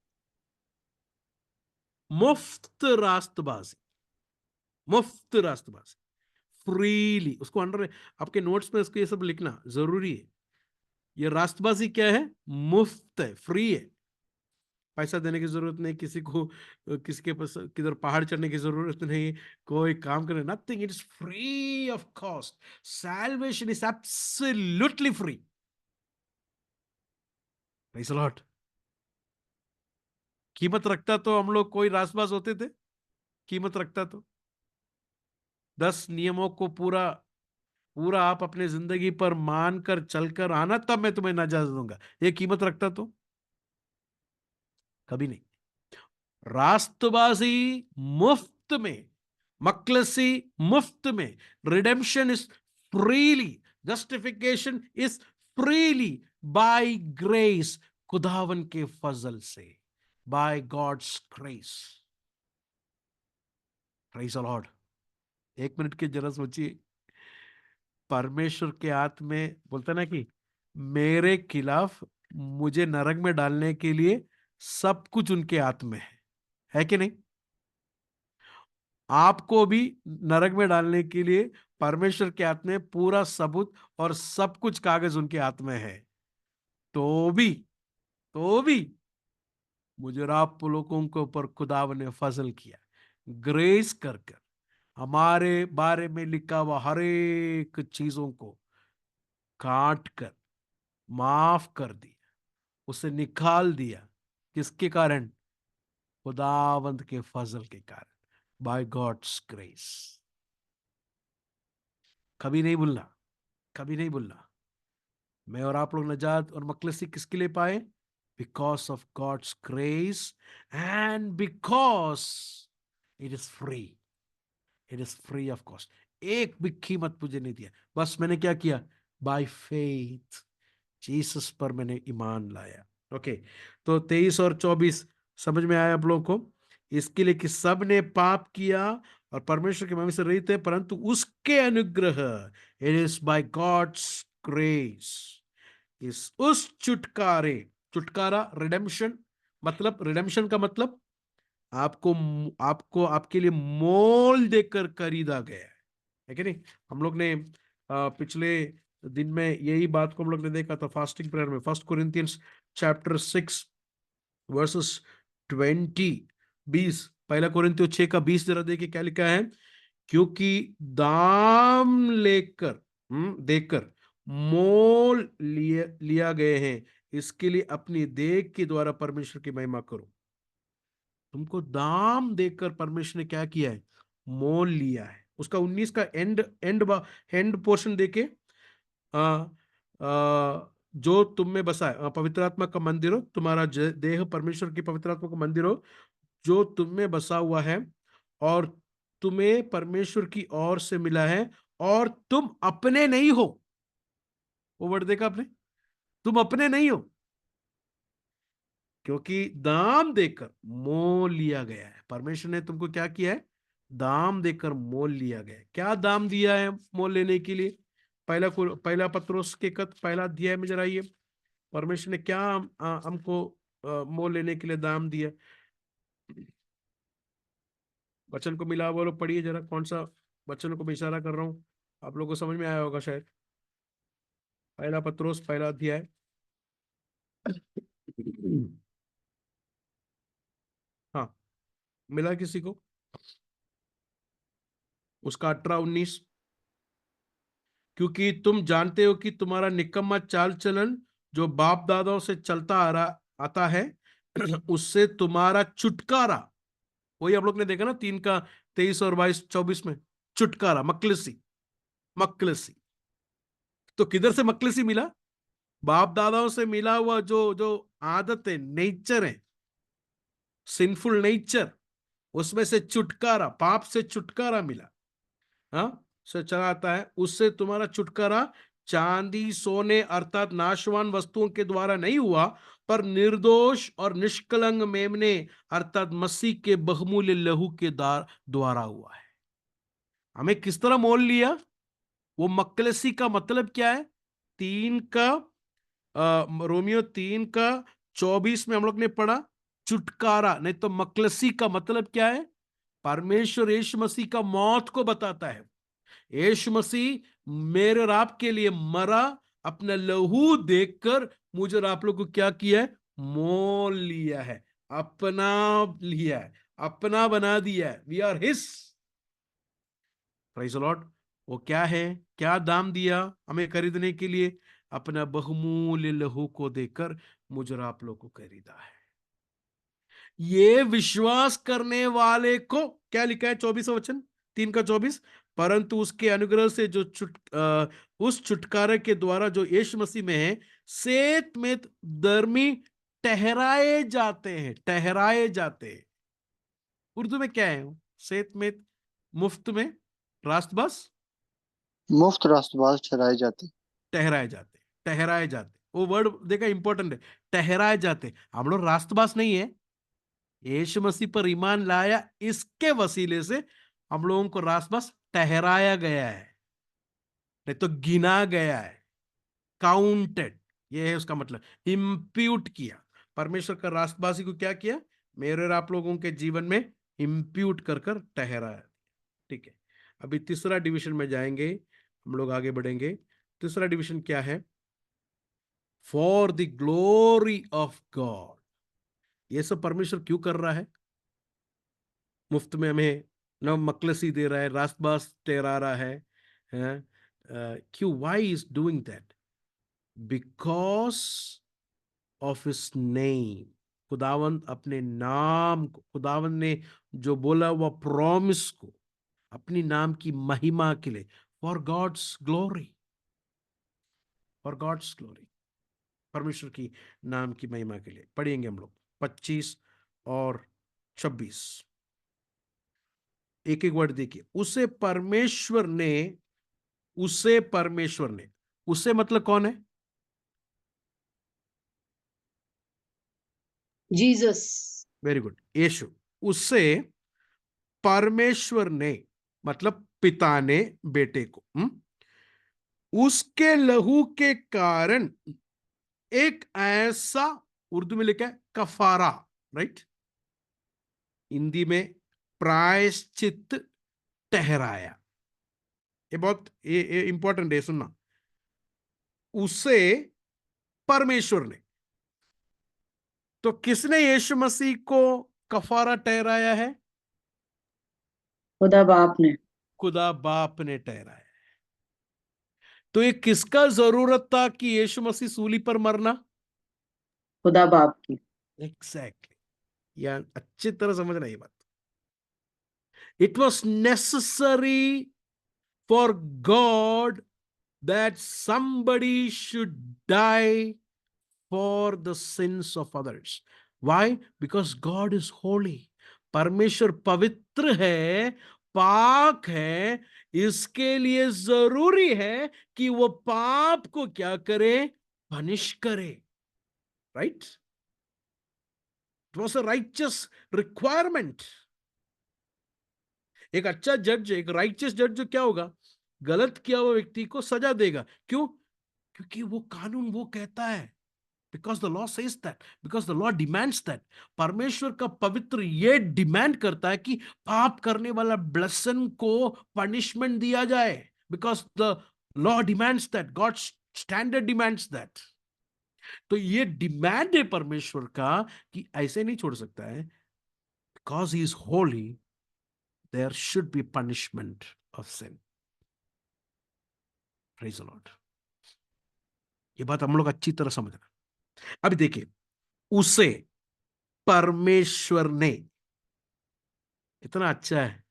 मुफ्त रास्तबाजी, मुफ्त रास्तबाजी, फ्रीली। उसको अंडर, आपके नोट्स में उसको ये सब लिखना जरूरी है। ये रास्तबाजी क्या है? मुफ्त है, फ्री है। पैसा देने की जरूरत नहीं किसी को, किसी के पास किधर पहाड़ चढ़ने की जरूरत नहीं, कोई काम करने, nothing. It is free of cost. Salvation is absolutely free. Praise the Lord. कीमत रखता तो हम लोग कोई रासबाज होते थे? कीमत रखता तो 10 नियमों को पूरा पूरा आप अपने जिंदगी पर मानकर चलकर आना, तब मैं तुम्हें नजात दूंगा, ये कीमत रखता तो? कभी नहीं। रास्तबाजी मुफ्त में, मकलसी मुफ्त में, redemption is freely, justification is freely, by grace, खुदावन के फजल से, by God's grace. Praise the Lord. 1 minute के जरा सोचिए, परमेश्वर के हाथ में बोलता ना कि मेरे खिलाफ मुझे नरक में डालने के लिए सब कुछ उनके हाथ में है कि नहीं? आपको भी नरक में डालने के लिए परमेश्वर के हाथ में पूरा सबूत और सब कुछ कागज उनके हाथ में है। तो भी मुझे और आप लोगों के ऊपर खुदावन ने फजल किया, ग्रेस कर कर हमारे बारे में लिखा हुआ हर एक चीजों को काट कर माफ कर दिया, उसे निकाल दिया। किसके कारण? खुदावंद के फजल के कारण, बाय गॉड्स ग्रेस। कभी नहीं भूलना, कभी नहीं भूलना। मैं और आप लोग नजात और मखलसी किसके लिए पाए? Because of God's grace and because it is free. It is free of cost. एक भी कीमत मुझे नहीं दिया, बस मैंने क्या किया? बाय फेथ जीसस पर मैंने ईमान लाया। ओके, तो 23 और 24 समझ में आया आप लोगों को? इसके लिए कि सब ने पाप किया और परमेश्वर की महिमा से रहित है, परंतु उसके अनुग्रह, it is by God's grace, इस उस छुटकारे, छुटकारा रिडेम्पशन, मतलब रिडेम्पशन का मतलब आपको आपको आपके लिए मोल देकर खरीदा गया है कि नहीं? हम लोग ने पिछले दिन में यही बात को हम लोग ने देखा था फास्टिंग प्रेयर में। 1 कोरिंथियंस चैप्टर 6 वर्सेस 20। 1 कोरिन्थियों 6 का 20 जरा देखिए क्या लिखा है। क्योंकि दाम लेकर देकर मोल लिया गए हैं, इसके लिए अपनी देह के द्वारा परमेश्वर की महिमा करो। तुमको दाम देकर परमेश्वर ने क्या किया है? मोल लिया है। उसका 19 का एंड पोर्शन देके जो तुम में बसा है, पवित्र आत्मा का मंदिर हो, तुम्हारा देह परमेश्वर की पवित्र आत्मा का मंदिर हो जो तुम में बसा हुआ है, और तुम्हें परमेश्वर की ओर से मिला है, और तुम अपने नहीं हो। वो वर्ड देखा आपने, तुम अपने नहीं हो, क्योंकि दाम देकर मोल लिया गया है। परमेश्वर ने तुमको क्या किया है? दाम देकर मोल लिया गया है। क्या दाम दिया है मोल लेने के लिए? पहला पत्रोस के पहला अध्याय में जरा ये परमेश्वर ने क्या हमको मोल लेने के लिए दाम दिया? वचन को मिला वो लोग पढ़िए जरा, कौन सा वचन को मैं इशारा कर रहा हूं, आप लोगों को समझ में आया होगा शायद। पहला पत्रोस पहला अध्याय। हाँ, मिला किसी को? उसका 18-19। क्योंकि तुम जानते हो कि तुम्हारा निकम्मा चाल चलन जो बाप दादाओं से चलता आ रहा आता है उससे तुम्हारा छुटकारा, वही आप लोग ने देखा ना 3 का 23 और 22-24 में, छुटकारा, मकलसी। मकलसी तो किधर से मकलसी मिला? बाप दादाओं से मिला हुआ जो जो आदत है, नेचर है, सिंफुल नेचर, उसमें से छुटकारा, पाप से छुटकारा मिला। हाँ, से चला आता है, उससे तुम्हारा छुटकारा चांदी सोने अर्थात नाशवान वस्तुओं के द्वारा नहीं हुआ, पर निर्दोष और निष्कलंक मेमने अर्थात मसीह के बहुमूल्य लहू के द्वारा हुआ है। हमें किस तरह मोल लिया? वो मकलसी का मतलब क्या है? रोमियो 3 का 24 में हम लोग ने पढ़ा छुटकारा, नहीं तो मकलसी का मतलब क्या है? परमेश्वर यीशु मसीह का मौत को बताता है। यीशु मसीह मेरे और आपके लिए मरा, अपना लहू देखकर मुझे और आप लोग को क्या किया है? मोल लिया है, अपना लिया है, अपना बना दिया है। We are his. Praise the Lord. वो क्या है? क्या दाम दिया हमें खरीदने के लिए? अपना बहुमूल्य लहू को देकर मुझे और आप लोग को खरीदा है। ये विश्वास करने वाले को, क्या लिखा है 24वां वचन 3 का 24, परंतु उसके अनुग्रह से जो उस छुटकारे के द्वारा जो यीशु मसीह में है, सेत में धर्मी ठहराए जाते हैं। ठहराए जाते हैं उर्दू में क्या है? सेत में मुफ्त में रास्तबाज, मुफ्त रास्तबाज ठहराए जाते। ठहराए जाते, ठहराए जाते। वो वर्ड देखा, इंपॉर्टेंट है, ठहराए जाते। हम लोग रास्तबाज नहीं है, यीशु मसीह पर ईमान लाया, इसके वसीले से हम लोगों को रास्तबाज ठहराया गया है, नहीं तो गिना गया है, काउंटेड, ये है उसका मतलब, इम्प्यूट किया। परमेश्वर का रास्तबाजी को क्या किया? मेरे और आप लोगों के जीवन में इम्प्यूट कर कर ठहराया। ठीक है, अभी तीसरा डिवीजन में जाएंगे, हम लोग आगे बढ़ेंगे। तीसरा डिवीजन क्या है? For the glory of God. ये सब परमेश्वर क्यों कर रहा है? मुफ्त में हमें न मकलसी दे रहा है, रास्तबाज ठहरा रहा है, क्यों? Why is doing that? Because of his name. खुदावंद अपने नाम को, खुदावंद ने जो बोला हुआ प्रॉमिस को, अपनी नाम की महिमा के लिए, for God's glory, for God's glory, परमेश्वर की नाम की महिमा के लिए। पढ़ेंगे हम लोग 25 और 26, एक एक वर्ड देखिए। उसे परमेश्वर ने, उसे परमेश्वर ने, उसे मतलब कौन है? जीसस। वेरी गुड, यीशु। उसे परमेश्वर ने मतलब पिता ने बेटे को उसके लहू के कारण एक ऐसा, उर्दू में लिखा है कफारा, राइट, हिंदी में प्रायश्चित ठहराया। ये बहुत ये इंपॉर्टेंट है, सुनना। उसे परमेश्वर ने, तो किसने यीशु मसीह को कफारा ठहराया है? खुदा बाप ने। खुदा बाप ने ठहराया। तो ये किसका जरूरत था कि यीशु मसीह सूली पर मरना? खुदा बाप की। एग्जैक्टली, या अच्छी तरह समझना ये बात। It was necessary for God that somebody should die for the sins of others. Why? Because God is holy. परमेश्वर पवित्र है, पाक है, इसके लिए जरूरी है कि वो पाप को क्या करे? पनिश करे. Right? It was a righteous requirement. एक अच्छा जज, एक राइचियस जज जो क्या होगा? गलत किया हुआ व्यक्ति को सजा देगा. क्यों? क्योंकि वो कानून वो कहता है. Because the law says that, because the law demands that. परमेश्वर का पवित्र ये डिमांड करता है कि पाप करने वाला ब्लेसन को पनिशमेंट दिया जाए. Because the law demands that, God's standard demands that. तो ये डिमांड है परमेश्वर का कि ऐसे नहीं छोड़ सकता है. Because he is holy, there should be punishment of sin. Praise the Lord. ये बात हम लोग अच्छी तरह समझना. अभी देखिए, उसे परमेश्वर ने, इतना अच्छा है,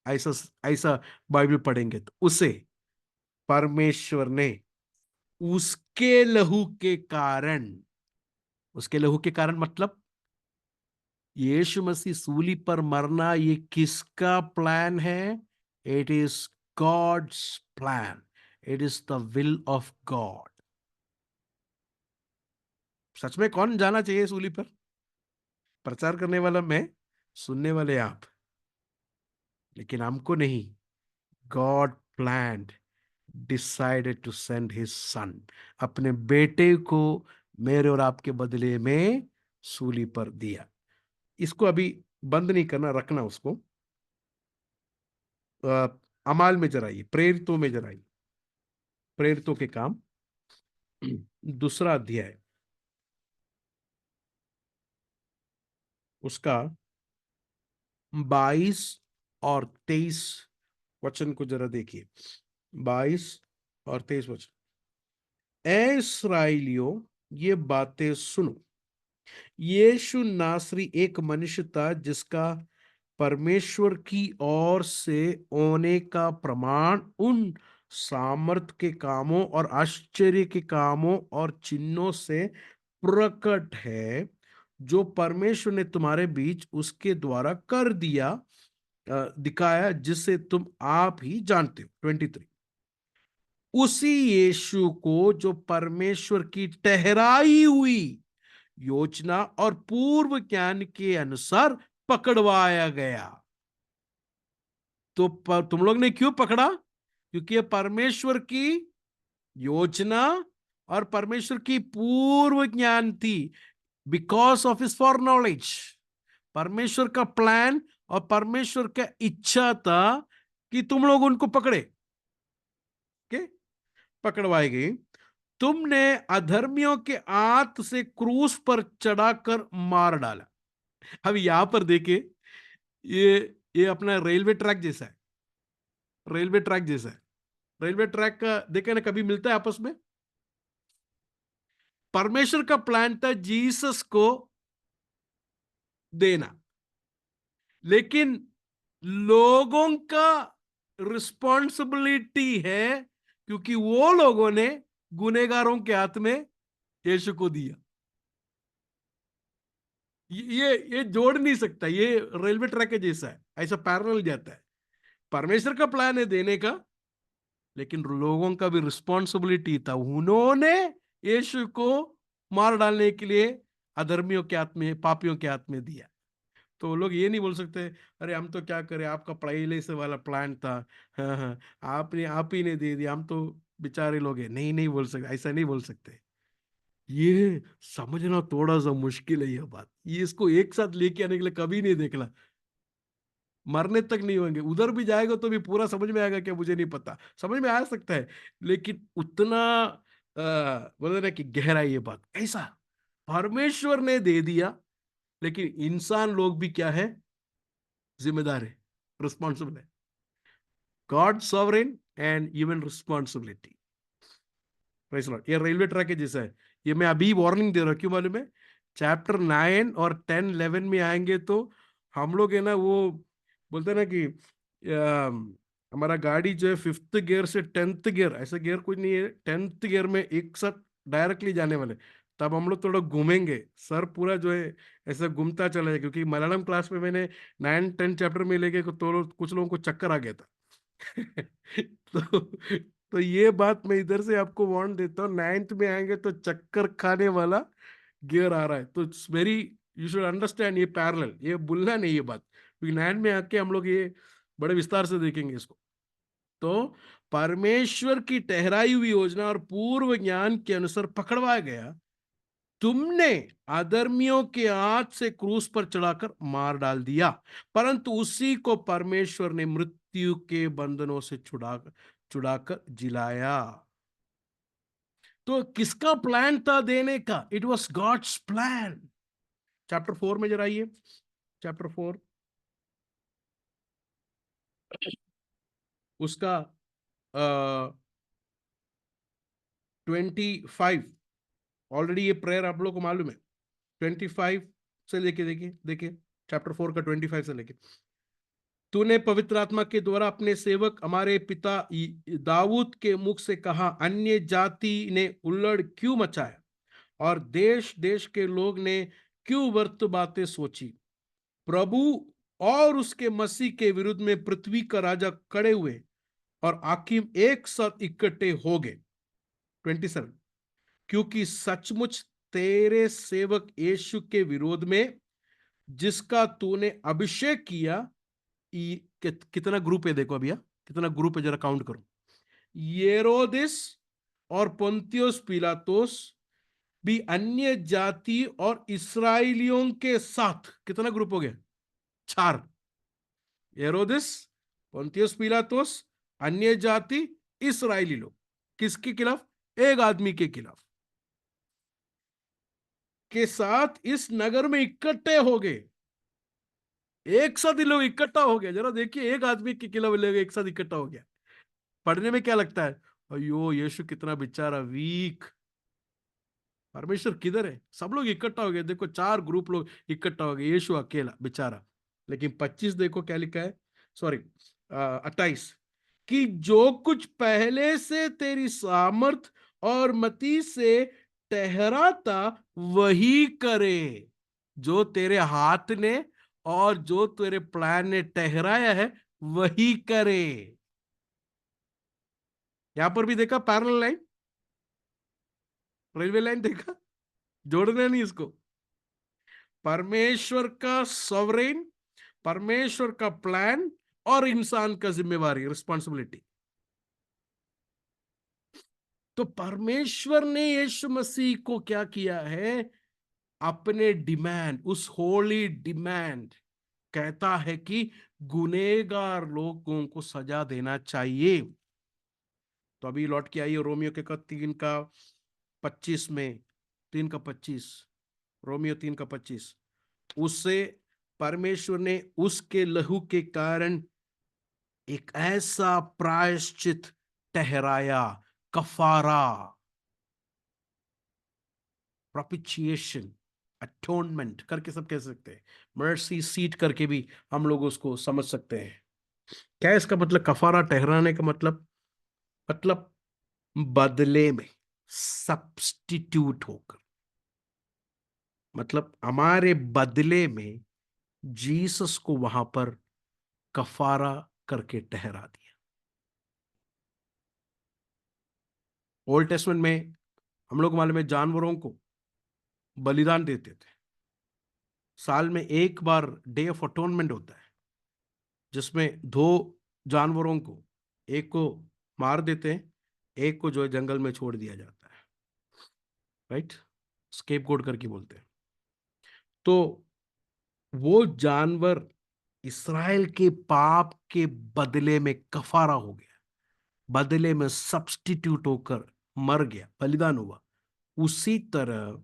ऐसा ऐसा बाइबल पढ़ेंगे तो उसे परमेश्वर ने उसके लहू के कारण, उसके लहू के कारण मतलब यीशु मसीह सूली पर मरना, ये किसका प्लान है? It is God's plan. It is the will of God. सच में कौन जाना चाहिए सूली पर? प्रचार करने वाला मैं, सुनने वाले आप, लेकिन हमको नहीं. God planned, decided to send his son, अपने बेटे को मेरे और आपके बदले में सूली पर दिया. इसको अभी बंद नहीं करना, रखना उसको. अमाल में जराइए, प्रेरितों में जराइए, प्रेरितों के काम 2 अध्याय, उसका 22 और 23 वचन को जरा देखिए. 22 और 23 वचन. ऐ इस्राएलियों, ये बातें सुनो. यीशु नासरी एक मनुष्य था जिसका परमेश्वर की ओर से होने का प्रमाण उन सामर्थ के कामों और आश्चर्य के कामों और चिन्हों से प्रकट है जो परमेश्वर ने तुम्हारे बीच उसके द्वारा कर दिया, दिखाया, जिसे तुम आप ही जानते हो. 23. उसी यीशु को जो परमेश्वर की ठहराई हुई योजना और पूर्व ज्ञान के अनुसार पकड़वाया गया. तो तुम लोग ने क्यों पकड़ा? क्योंकि ये परमेश्वर की योजना और परमेश्वर की पूर्व ज्ञान थी. Because of his for knowledge. परमेश्वर का प्लान और परमेश्वर का इच्छा था कि तुम लोग उनको पकड़े. पकड़वाई गई. तुमने अधर्मियों के हाथ से क्रूस पर चढ़ाकर मार डाला. अब यहां पर देखे, ये अपना रेलवे ट्रैक जैसा है. रेलवे ट्रैक जैसा है. रेलवे ट्रैक का देखे ना, कभी मिलता है आपस में. परमेश्वर का प्लान था जीसस को देना, लेकिन लोगों का रिस्पॉन्सिबिलिटी है, क्योंकि वो लोगों ने गुनहगारों के हाथ में यीशु को दिया. ये जोड़ नहीं सकता. ये रेलवे ट्रैक के जैसा है, ऐसा पैरेलल जाता है. परमेश्वर का प्लान है देने का, लेकिन लोगों का भी रिस्पॉन्सिबिलिटी था. उन्होंने यीशु को मार डालने के लिए अधर्मियों के हाथ में, पापियों के हाथ में दिया. तो लोग ये नहीं बोल सकते अरे हम तो क्या करें, आपका पहले से वाला प्लान था, हाँ, आप ही ने दे दिया, हम तो बेचारे लोग हैं. नहीं बोल सकते, ऐसा नहीं बोल सकते. ये समझना थोड़ा सा मुश्किल है. यह बात, ये इसको एक साथ लेके आने के लिए कभी नहीं देखना. मरने तक नहीं होंगे. उधर भी जाएगा तो भी पूरा समझ में आएगा क्या, मुझे नहीं पता. समझ में आ सकता है, लेकिन उतना बोले ना कि गहरा ये बात. ऐसा परमेश्वर ने दे दिया, लेकिन इंसान लोग भी क्या है? जिम्मेदार है, रिस्पॉन्सिबल है. God sovereign and even responsibility. ये रेलवे ट्रैक है जैसा है. ये मैं अभी वार्निंग दे रहा हूं, क्यों मालूम है? चैप्टर 9 और 10, 11 में आएंगे तो हम लोग है ना, वो बोलते हैं ना कि हमारा गाड़ी जो है 5th गियर से 10th गियर, ऐसे गियर कुछ नहीं है, 10th गियर में एक साथ डायरेक्टली जाने वाले। तब हम लोग थोड़ा घूमेंगे, सर पूरा जो है ऐसा घूमता चला जाए, क्योंकि मलयालम क्लास में मैंने 9-10 चैप्टर में लेके तो कुछ लोगों को चक्कर आ गया था। तो ये बात मैं इधर से आपको वार्न देता हूँ, 9th में आएंगे तो चक्कर खाने वाला गियर आ रहा है। तो it's very, you should understand, ये पैरेलल, ये भूलना नहीं ये बात, क्योंकि 9 में आके हम लोग ये बड़े विस्तार से देखेंगे इसको। तो परमेश्वर की ठहराई हुई योजना और पूर्व ज्ञान के अनुसार पकड़वाया गया, तुमने अधर्मियों के हाथ से क्रूस पर चढ़ाकर मार डाल दिया, परंतु उसी को परमेश्वर ने मृत्यु के बंधनों से छुड़ाकर जिलाया। तो किसका प्लान था देने का? It was God's plan. Chapter 4 में जरा आइए, चैप्टर 4 उसका 25, ऑलरेडी ये प्रेयर आप लोग को मालूम है। 25 से लेके देखिए, देखिए चैप्टर 4 का 25 से लेके, तूने पवित्र आत्मा के द्वारा अपने सेवक हमारे पिता दाऊद के मुख से कहा, अन्य जाति ने उल्लड़ क्यों मचाया और देश देश के लोग ने क्यों व्यर्थ बातें सोची। प्रभु और उसके मसीह के विरुद्ध में पृथ्वी का राजा खड़े हुए और हाकिम एक साथ इकट्ठे हो गए। 27, क्योंकि सचमुच तेरे सेवक यीशु के विरोध में जिसका तूने अभिषेक किया, कितना ग्रुप है देखो अभी, कितना ग्रुप है जरा काउंट करो। येरोदिस और पोंतियुस पिलातुस भी अन्य जाति और इस्राएलियों के साथ, कितना ग्रुप हो गया? 4। हेरोदिस, पोंतियुस पिलातुस, अन्य जाति, इस्राएली लोग। किसके खिलाफ? एक आदमी के खिलाफ, के साथ इस नगर में इकट्ठे हो गए। एक साथ ही लोग इकट्ठा हो गया। जरा देखिए, एक आदमी के खिलाफ लोग एक साथ इकट्ठा हो गया। पढ़ने में क्या लगता है? अयो यीशु कितना बेचारा वीक, परमेश्वर किधर है? सब लोग इकट्ठा हो गए, देखो 4 ग्रुप लोग इकट्ठा हो गए, यीशु अकेला बेचारा। लेकिन 25 देखो क्या लिखा है, सॉरी 28, कि जो कुछ पहले से तेरी सामर्थ और मति से ठहराता वही करे। जो तेरे हाथ ने और जो तेरे प्लान ने ठहराया है वही करे। यहां पर भी देखा पैरेलल लाइन, रेलवे लाइन देखा, जोड़ना नहीं इसको। परमेश्वर का सॉवरेन, परमेश्वर का प्लान और इंसान का जिम्मेवारी, रिस्पॉन्सिबिलिटी। तो परमेश्वर ने यीशु मसीह को क्या किया है? अपने डिमांड, उस होली डिमांड, कहता है कि गुनहगार लोगों को सजा देना चाहिए। तो अभी लौट के आइए रोमियो के 3 का 25 में, 3 का 25, रोमियो 3 का 25, उससे परमेश्वर ने उसके लहू के कारण एक ऐसा प्रायश्चित ठहराया, कफारा, प्रोपिशिएशन, अटोनमेंट करके सब कह सकते हैं, मर्सी सीट करके भी हम लोग उसको समझ सकते हैं। क्या है इसका मतलब? कफारा ठहराने का मतलब बदले में, सब्स्टिट्यूट होकर, मतलब हमारे बदले में जीसस को वहां पर कफारा करके ठहरा दिया। ओल्ड टेस्टमेंट में हम लोग मालूम है जानवरों को बलिदान देते थे। साल में एक बार डे ऑफ अटोनमेंट होता है, जिसमें 2 जानवरों को, एक को मार देते हैं, एक को जो है जंगल में छोड़ दिया जाता है, राइट, स्केपगोट करके बोलते हैं। तो वो जानवर इस्राएल के पाप के बदले में कफारा हो गया, बदले में सब्स्टिट्यूट होकर मर गया, बलिदान हुआ। उसी तरह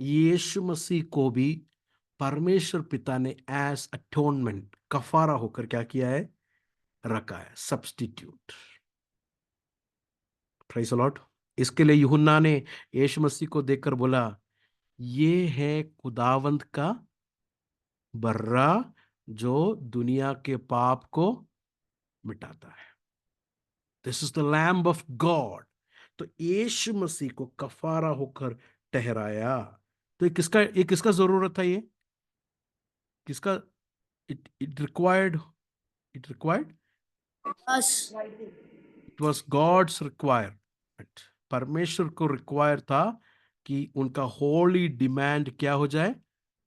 यीशु मसीह को भी परमेश्वर पिता ने एज अटोनमेंट, कफारा होकर क्या किया है? रखा है, सब्स्टिट्यूट। Praise the Lord. इसके लिए यूहन्ना ने यीशु मसीह को देखकर बोला, ये है खुदावंद का बर्रा जो दुनिया के पाप को मिटाता है। This is the lamb of God. तो यीशु मसीह को कफारा होकर ठहराया। तो ये किसका जरूरत था? ये किसका? It required us. It was God's requirement. परमेश्वर को रिक्वायर था कि उनका होली डिमांड क्या हो जाए?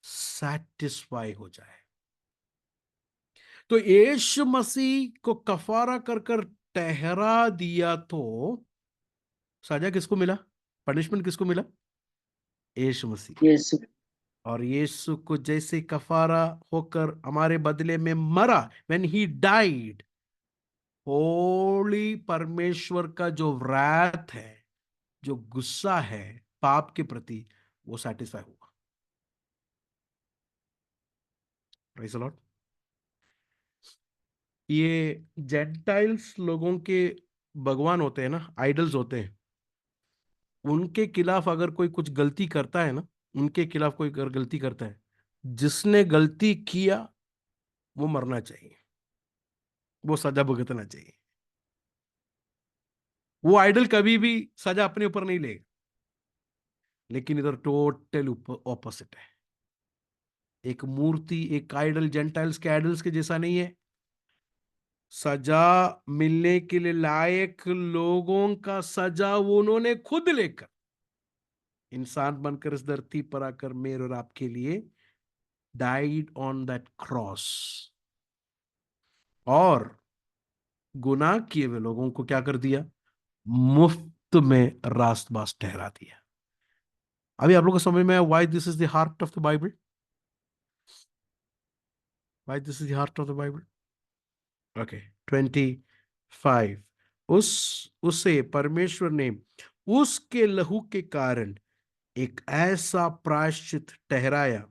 सेटिस्फाई हो जाए। तो यीशु मसीह को कफारा कर कर ठहरा दिया तो सजा किसको मिला? पनिशमेंट किसको मिला? यीशु मसीह। यीशु और यीशु को जैसे कफारा होकर हमारे बदले में मरा, व्हेन ही डाइड, होली परमेश्वर का जो वैराथ है, जो गुस्सा है पाप के प्रति, वो सेटिस्फाई हुआ। Praise the Lord. ये जेंटाइल्स लोगों के भगवान होते हैं ना, आइडल्स होते हैं, उनके खिलाफ अगर कोई कुछ गलती करता है ना, उनके खिलाफ कोई अगर गलती करता है, जिसने गलती किया वो मरना चाहिए, वो सजा भुगतना चाहिए। वो आइडल कभी भी सजा अपने ऊपर नहीं लेगा। लेकिन इधर टोटल ऑपोजिट है। एक मूर्ति, एक आइडल जेंटाइल्स के आइडल्स के जैसा नहीं है। सजा मिलने के लिए लायक लोगों का सजा वो उन्होंने खुद लेकर इंसान बनकर इस धरती पर आकर मेरे और आपके लिए डाइड ऑन दैट क्रॉस, और गुनाह किए हुए लोगों को क्या कर दिया? मुफ्त में रास्तबाज ठहरा दिया। अभी आप लोगों को समझ में आया why this is the heart of the Bible? Why this is the heart of the Bible? Okay, 25। उससे परमेश्वर ने उसके लहू के कारण एक ऐसा प्रायश्चित ठहराया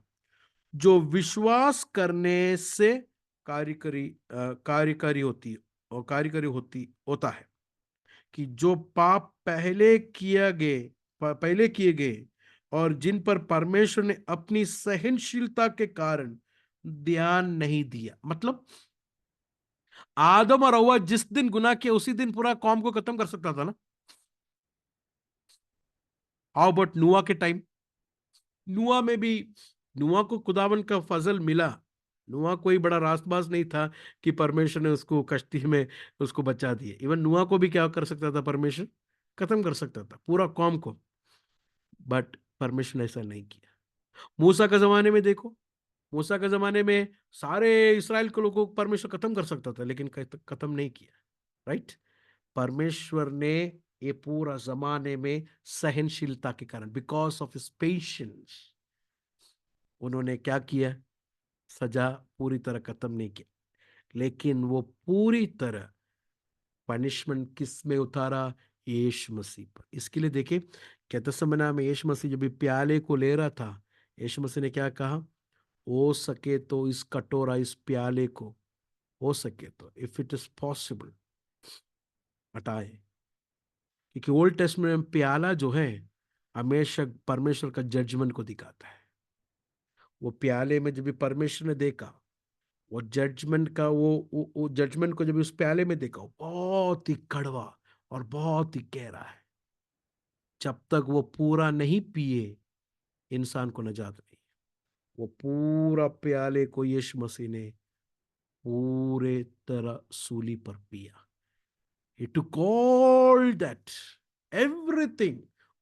जो विश्वास करने से कार्यकारी होता है, कि जो पाप पहले किए गए और जिन पर परमेश्वर ने अपनी सहनशीलता के कारण ध्यान नहीं दिया। मतलब आदम और हव्वा जिस दिन गुनाह किया उसी दिन पूरा कौम को खत्म कर सकता था ना। हाउ अबाउट नूह के टाइम? नूह में भी नूह को खुदावन का फजल मिला। नूह कोई बड़ा रास्तबाज नहीं था कि परमेश्वर ने उसको कश्ती में उसको बचा दिया। इवन नूह को भी क्या कर सकता था? परमेश्वर खत्म कर सकता था पूरा कौम को, बट परमेश्वर ने ऐसा नहीं किया। मूसा के जमाने में देखो, मूसा के जमाने में सारे इस्राएल के लोगों को परमेश्वर खत्म कर सकता था, लेकिन खत्म नहीं किया। राइट? परमेश्वर ने ये पूरा जमाने में सहनशीलता के कारण, बिकॉज ऑफ हिज पेशेंस, उन्होंने क्या किया? सजा पूरी तरह खत्म नहीं किया, लेकिन वो पूरी तरह पनिशमेंट किस में उतारा? यीशु मसीह पर। इसके लिए देखिए, गethसेमनी में यीशु मसीह जब भी प्याले को ले रहा था, यीशु मसीह ने क्या कहा? हो सके तो इस कटोरा, इस प्याले को हो सके तो, इफ इट इज पॉसिबल, हटाए। क्योंकि ओल्ड टेस्टमेंट में प्याला जो है हमेशा परमेश्वर का जजमेंट को दिखाता है। वो प्याले में जब भी परमेश्वर ने देखा, वो जजमेंट का वो जजमेंट को जब उस प्याले में देखा, वो बहुत ही कड़वा और बहुत ही गहरा है। जब तक वो पूरा नहीं पिए, इंसान को नजात नहीं। वो पूरा प्याले को यीशु मसीह ने पूरे तरह सूली पर पिया। He took all that, everything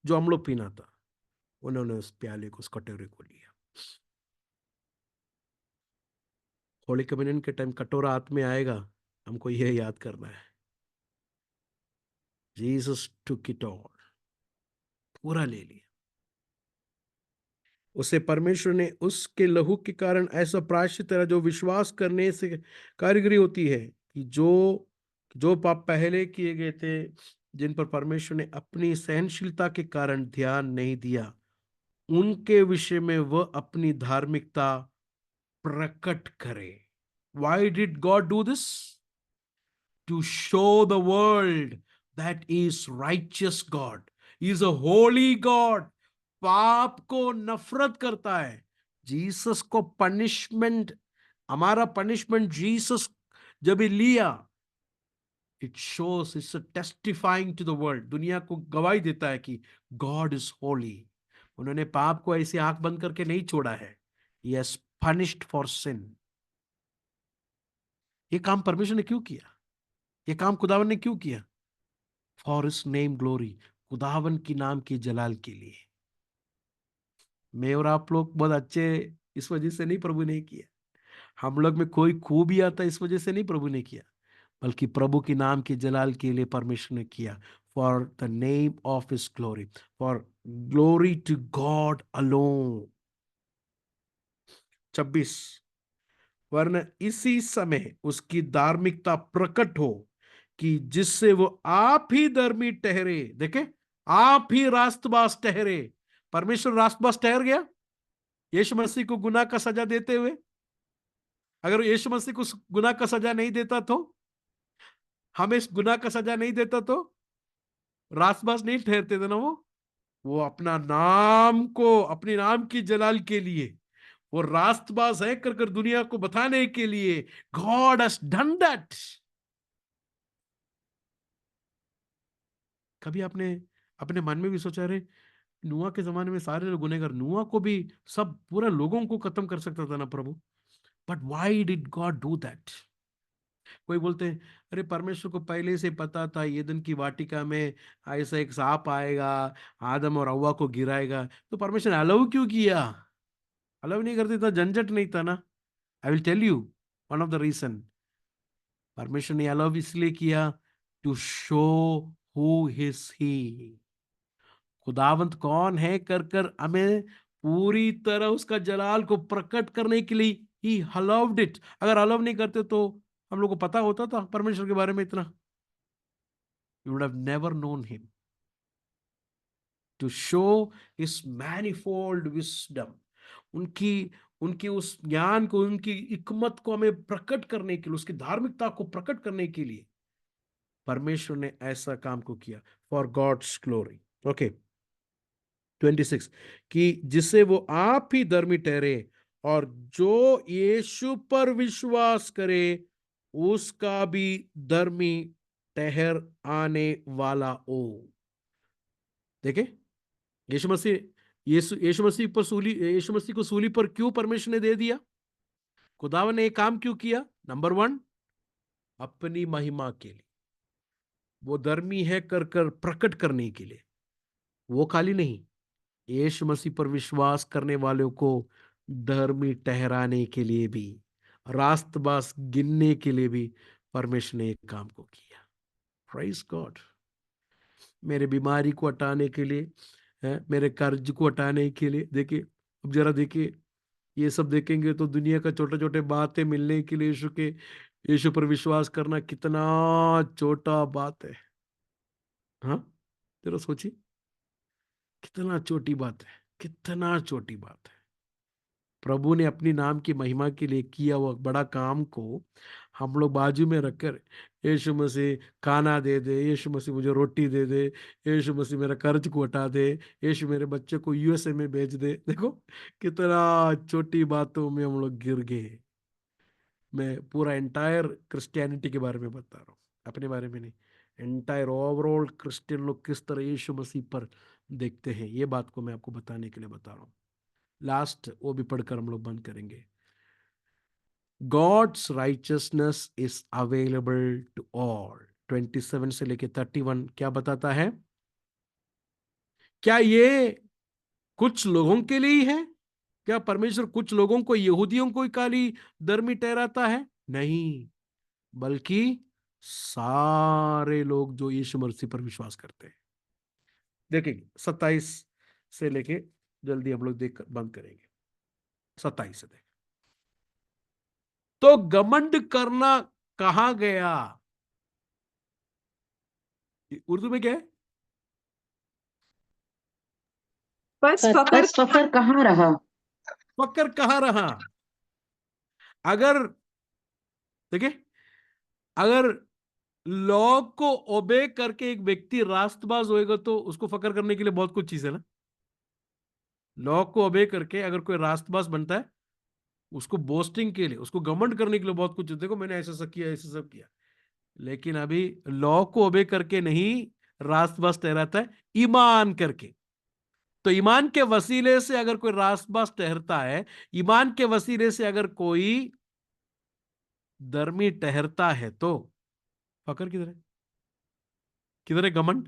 जो हम लोग पीना था, उन्होंने उस प्याले को, उस कटोरे को लिया। होली कम्युनियन के टाइम कटोरा हाथ में आएगा, हमको यह याद करना है, जीसस took it all, पूरा ले लिया। उसे परमेश्वर ने उसके लहू के कारण ऐसा प्रायश्चित तरह जो विश्वास करने से कारीगरी होती है, कि जो पाप पहले किए गए थे, जिन पर परमेश्वर ने अपनी सहनशीलता के कारण ध्यान नहीं दिया, उनके विषय में वह अपनी धार्मिकता प्रकट करे। Why did God do this? To show the world that he is righteous God. He is a holy God. पाप को नफरत करता है। जीसस को पनिशमेंट, हमारा पनिशमेंट जीसस जब ही लिया, it shows, it's testifying to the world, दुनिया को गवाही देता है कि गॉड इज होली। उन्होंने पाप को ऐसे आंख बंद करके नहीं छोड़ा है। ही हैज पनिश्ड फॉर सिन। ये काम परमेश्वर ने क्यों किया? ये काम खुदावन ने क्यों किया? फॉर हिज नेम ग्लोरी, खुदावन की नाम की जलाल के लिए। मैं और आप लोग बहुत अच्छे इस वजह से नहीं प्रभु ने किया, हम लोग में कोई खूबी आता इस वजह से नहीं प्रभु ने किया, बल्कि प्रभु के नाम के जलाल के लिए परमेश्वर ने किया। For the name of his glory, for glory to God alone. 26, वरन इसी समय उसकी धार्मिकता प्रकट हो कि जिससे वो आप ही धर्मी ठहरे। देखे, आप ही रास्तबाज ठहरे। परमेश्वर रास्तबाज ठहर गया यीशु मसीह को गुनाह का सजा देते हुए। अगर यीशु मसीह को गुनाह का सजा नहीं देता तो, हमें इस गुनाह का सजा नहीं देता तो रास्तबाज नहीं ठहरते थे ना। वो अपना नाम को, अपने नाम की जलाल के लिए, वो रास्तबाज है कर दुनिया को बताने के लिए गॉड हैज डन दैट। कभी आपने अपने मन में भी सोचा, रे नूह के जमाने में सारे लोग गुनहगार, नूह को भी सब पूरा लोगों को खत्म कर सकता था ना प्रभु, but why did God do that? कोई बोलते हैं अरे परमेश्वर को पहले से पता था ईदन की वाटिका में ऐसा एक सांप आएगा, आदम और हव्वा को गिराएगा, तो परमेश्वर ने अलाउ क्यों किया? अलाउ नहीं करते तो झंझट नहीं था ना। I will tell you one of the reason. परमेश्वर ने अलाउ इसलिए किया to show who is he, खुदावंत कौन है कर हमें पूरी तरह उसका जलाल को प्रकट करने के लिए ही अलाउड इट। अगर अलाउ नहीं करते तो हम लोग को पता होता था परमेश्वर के बारे में इतना? You would have never known him. To show his manifold wisdom, उनकी उनकी उस ज्ञान को, उनकी हिकमत को हमें प्रकट करने के लिए, उसकी धार्मिकता को प्रकट करने के लिए परमेश्वर ने ऐसा काम को किया। For God's glory. ओके, 26, कि जिसे वो आप ही धर्मी ठहरे और जो यीशु पर विश्वास करे उसका भी धर्मी ठहर आने वाला हो। देखे, यीशु मसीह यीशु मसीह पर यीशु मसीह को सूली पर क्यों परमेश्वर ने दे दिया? खुदावन ने एक काम क्यों किया? नंबर 1, अपनी महिमा के लिए, वो धर्मी है कर प्रकट करने के लिए। वो खाली नहीं, यीशु मसीह पर विश्वास करने वालों को धर्मी ठहराने के लिए भी, रास्तबाज गिनने के लिए भी परमेश्वर ने एक काम को किया। Praise God. मेरे बीमारी को हटाने के लिए, मेरे कर्ज को हटाने के लिए। देखिए, अब जरा देखिए, ये सब देखेंगे तो दुनिया का छोटे छोटे बातें मिलने के लिए यीशु पर विश्वास करना कितना छोटा बात है। हाँ, जरा सोचिए, कितना छोटी बात है, कितना छोटी बात है। प्रभु ने अपनी नाम की महिमा के लिए किया हुआ बड़ा काम को हम लोग बाजू में रखकर, यीशु मसीह खाना दे दे, यीशु मसीह मुझे रोटी दे दे, यीशु मसीह मेरा कर्ज को हटा दे, यीशु मेरे बच्चे को यूएसए में भेज दे। देखो कितना छोटी बातों में हम लोग गिर गए। मैं पूरा एंटायर क्रिश्चियनिटी के बारे में बता रहा हूँ, अपने बारे में नहीं। एंटायर ओवरऑल क्रिश्चियन लोग किस तरह यीशु मसीह पर देखते हैं, ये बात को मैं आपको बताने के लिए बता रहा हूँ। लास्ट वो भी पढ़कर हम लोग बंद करेंगे। God's righteousness is available to all. 27 से लेके 31 क्या बताता है? क्या ये कुछ लोगों के लिए ही है? क्या परमेश्वर कुछ लोगों को, यहूदियों को ही खाली धर्मी ठहराता है? नहीं, बल्कि सारे लोग जो यीशु मसीह पर विश्वास करते हैं। देखेंगे 27 से लेके, जल्दी हम लोग देख बंद करेंगे। 27 से देख, तो घमंड करना कहां गया? उर्दू में क्या है? बस फकर कहाँ रहा? फकर कहां रहा? अगर देखिए, अगर लॉ को ओबे करके एक व्यक्ति रास्तबाज होएगा तो उसको फकर करने के लिए बहुत कुछ चीज है ना। लॉ को ओबे करके अगर कोई रास्तबाज बनता है, उसको बोस्टिंग के लिए, उसको घमंड करने के लिए बहुत कुछ है। देखो मैंने ऐसा सब किया, ऐसा सब किया। लेकिन अभी लॉ को ओबे करके नहीं रास्तबाज ठहराता है, ईमान करके। तो ईमान के वसीले से अगर कोई रास्तबाज ठहरता है, ईमान के वसीले से अगर कोई धर्मी ठहरता है, तो फकर किधर है? किधर है घमंड?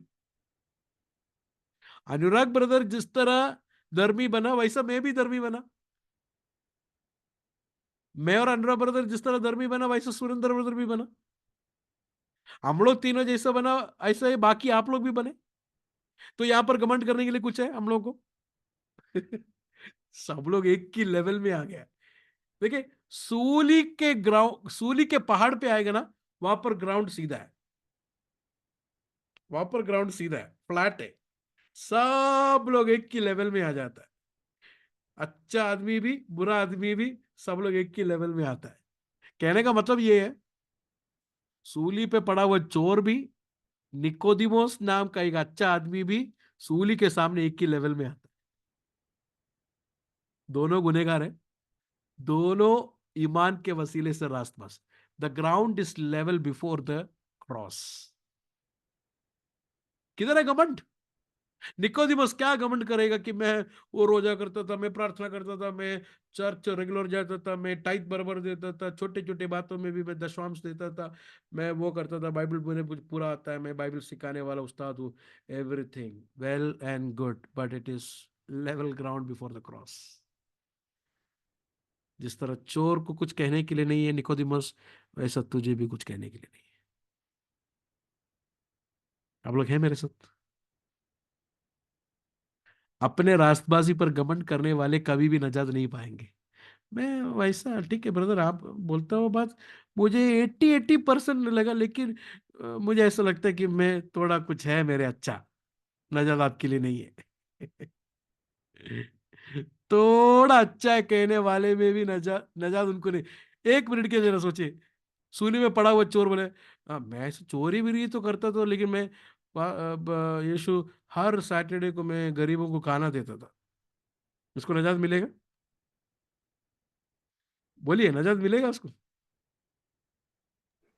अनुराग ब्रदर जिस तरह धर्मी बना, वैसा मैं भी धर्मी बना। मैं और अनुराग ब्रदर जिस तरह धर्मी बना, वैसा सुरेंद्र ब्रदर भी बना। हम लोग तीनों जैसा बना, ऐसा ही बाकी आप लोग भी बने। तो यहां पर घमंड करने के लिए कुछ है हम लोग को? सब लोग एक ही लेवल में आ गया। देखिए, सूली के पहाड़ पे आएगा ना, वहां पर ग्राउंड सीधा है, वहां पर ग्राउंड सीधा है, फ्लैट है, सब लोग एक ही लेवल में आ जाता है। अच्छा आदमी भी, बुरा आदमी भी, सब लोग एक ही लेवल में आता है। कहने का मतलब ये है, सूली पे पड़ा हुआ चोर भी, निकोदिमोस नाम का एक अच्छा आदमी भी सूली के सामने एक ही लेवल में आता है। दोनों गुनहगार है, दोनों ईमान के वसीले से रास्तबाज। The ground is level before the cross. किधर है घमंड? निकोदिमस क्या घमंड करेगा कि मैं वो रोजा करता था, मैं प्रार्थना करता था, मैं चर्च रेगुलर जाता था, मैं टाइट बराबर देता था, छोटे छोटे बातों में भी मैं दशवांश देता था, मैं वो करता था, बाइबल मुझे पूरा आता है, मैं बाइबल सिखाने वाला उस्ताद हूँ। Everything well and good, but it is level ground before the cross. जिस तरह चोर को कुछ कहने के लिए नहीं है निकोदिमस, वैसा तुझे भी कुछ कहने के लिए नहीं है। आप लोग हैं मेरे साथ? अपने रास्तबाजी पर घमंड करने वाले कभी भी नजात नहीं पाएंगे। मैं वैसा, ठीक है ब्रदर, आप बोलता हो बात, मुझे 80% लगा, लेकिन मुझे ऐसा लगता है कि मैं थोड़ा कुछ है मेरे अच्छा, नजात आपके लिए नहीं है। थोड़ा अच्छा है कहने वाले में भी नजात, नजात उनको नहीं। 1 मिनट के जरा सोचे, सूली में पड़ा हुआ चोर बोले, मैं ऐसे चोरी भी तो करता था, लेकिन मैं यीशु हर सैटरडे को मैं गरीबों को खाना देता था, उसको नजात मिलेगा? बोलिए, नजात मिलेगा उसको?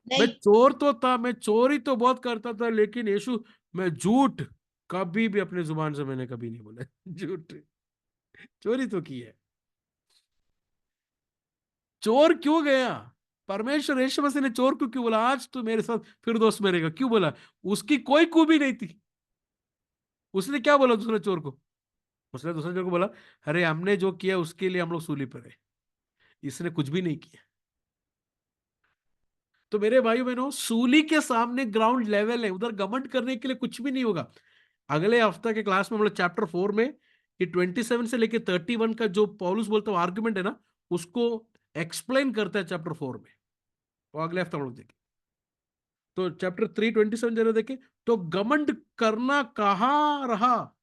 मैं नहीं। चोर तो था, मैं चोरी तो बहुत करता था, लेकिन यीशु, मैं झूठ कभी भी अपने जुबान से मैंने कभी नहीं बोला। झूठ, चोरी तो की है। चोर क्यों गया? परमेश्वर यीशु मसीह ने चोर को क्यों बोला, आज तू मेरे साथ फिर दोस्त में रहेगा, क्यों बोला? उसकी कोई खूबी नहीं थी। उसने क्या बोला दूसरे चोर को? उसने दूसरे चोर को बोला, अरे हमने जो किया उसके लिए हम लोग सूली पर है, इसने कुछ भी नहीं किया। तो मेरे भाई बहनों, सूली के सामने ग्राउंड लेवल है, उधर घमंड करने के लिए कुछ भी नहीं होगा। अगले हफ्ता के क्लास में हम लोग चैप्टर 4 में ये 27 से लेके 31 का जो पौलुस बोलता है आर्गुमेंट है ना, उसको एक्सप्लेन करता है चैप्टर 4 में। वो अगले हफ्ता हम लोग देखें। तो चैप्टर 3:27 जरा देखें। तो घमंड करना कहाँ रहा,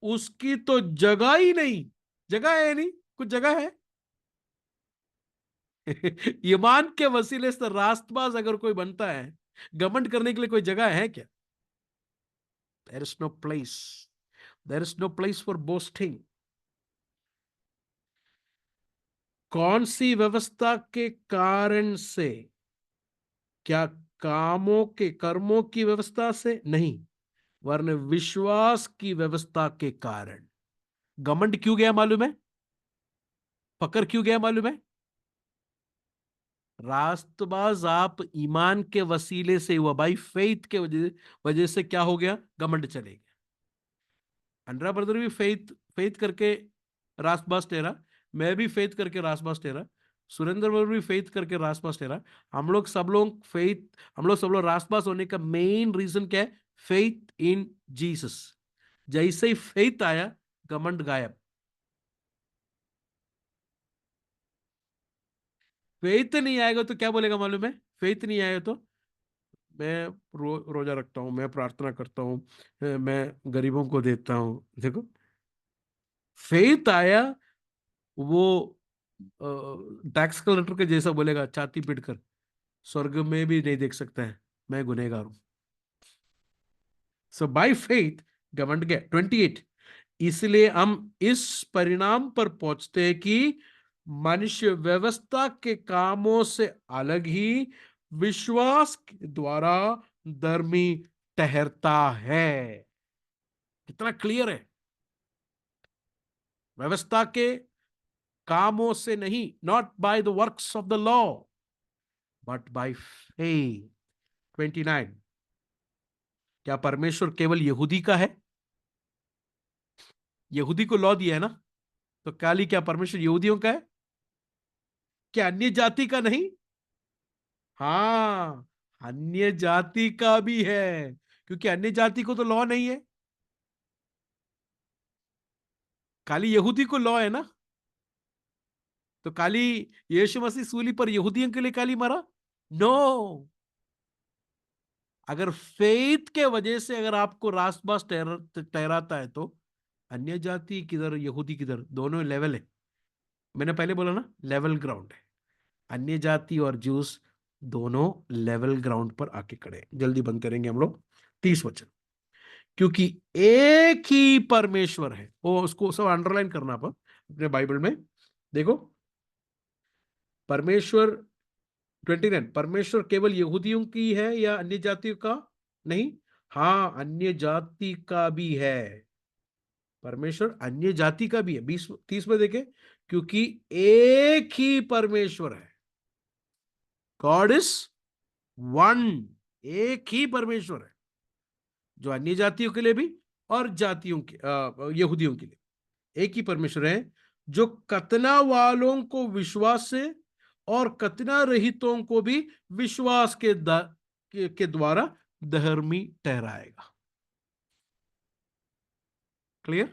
उसकी तो जगह ही नहीं। जगह है नहीं, कुछ जगह है? ईमान के वसीले से रास्तबाज अगर कोई बनता है, घमंड करने के लिए कोई जगह है क्या? There is no place, there is no place for boasting. कौन सी व्यवस्था के कारण से? क्या कामों के, कर्मों की व्यवस्था से नहीं, वरन विश्वास की व्यवस्था के कारण। घमंड क्यों गया मालूम है? फकर क्यों गया मालूम है? रास्तबाज आप ईमान के वसीले से हुआ, बाई फेथ के वजह से क्या हो गया? घमंड चले गया। अंड्रा ब्रदर भी फेथ फेथ करके रास्तबाज ठहरा, मैं भी फेथ करके रास्तबाज ठहरा, सुरेंद्र ब्रदर भी फेथ करके रास्तबाज ठहरा। हम लोग सब लोग फेथ, हम लोग सब लोग रास्तबाज होने का मेन रीजन क्या है? Faith in Jesus. जैसे ही फेथ आया, घमंड गायब। फेथ नहीं आएगा तो क्या बोलेगा मालूम है? फेथ नहीं आएगा तो मैं रोजा रखता हूं, मैं प्रार्थना करता हूं, मैं गरीबों को देता हूं। देखो, फेथ आया, वो टैक्स कलेक्टर के जैसा बोलेगा छाती पीटकर, स्वर्ग में भी नहीं देख सकता है, मैं गुनहगार हूं। सो बाय फेथ घमंड गया। 28, इसलिए हम इस परिणाम पर पहुंचते हैं कि मनुष्य व्यवस्था के कामों से अलग ही विश्वास के द्वारा धर्मी ठहरता है। कितना क्लियर है। व्यवस्था के कामों से नहीं, not by the works of the law but by faith. 29, क्या परमेश्वर केवल यहूदी का है? यहूदी को लॉ दिया है ना, तो काली क्या परमेश्वर यहूदियों का है? क्या अन्य जाति का नहीं? हाँ, अन्य जाति का भी है, क्योंकि अन्य जाति को तो लॉ नहीं है। खाली यहूदी को लॉ है ना, तो खाली यीशु मसीह सूली पर यहूदियों के लिए खाली मरा? नो। अगर फेथ के वजह से अगर आपको रास्तबाज ठहराता है, तो अन्य जाति किधर यहूदी किधर, दोनों लेवल है। मैंने पहले बोला ना, लेवल ग्राउंड है। अन्य जाति और जूस दोनों लेवल ग्राउंड पर आके खड़े हैं। जल्दी बंद करेंगे हम लोग 30 वचन। क्योंकि एक ही परमेश्वर है, वो उसको सब अंडरलाइन करना आप अपने बाइबल में देखो। परमेश्वर 29, परमेश्वर केवल यहूदियों की है या अन्य जातियों का? नहीं, हाँ, अन्य जाति का भी है। परमेश्वर अन्य जाति का भी है। 30 में देखे, क्योंकि एक ही परमेश्वर है। God is one. एक ही परमेश्वर है, जो अन्य जातियों के लिए भी और जातियों के यहूदियों के लिए एक ही परमेश्वर है, जो कतना वालों को विश्वास से और कतना रहितों को भी विश्वास के द्वारा धर्मी ठहराएगा। क्लियर?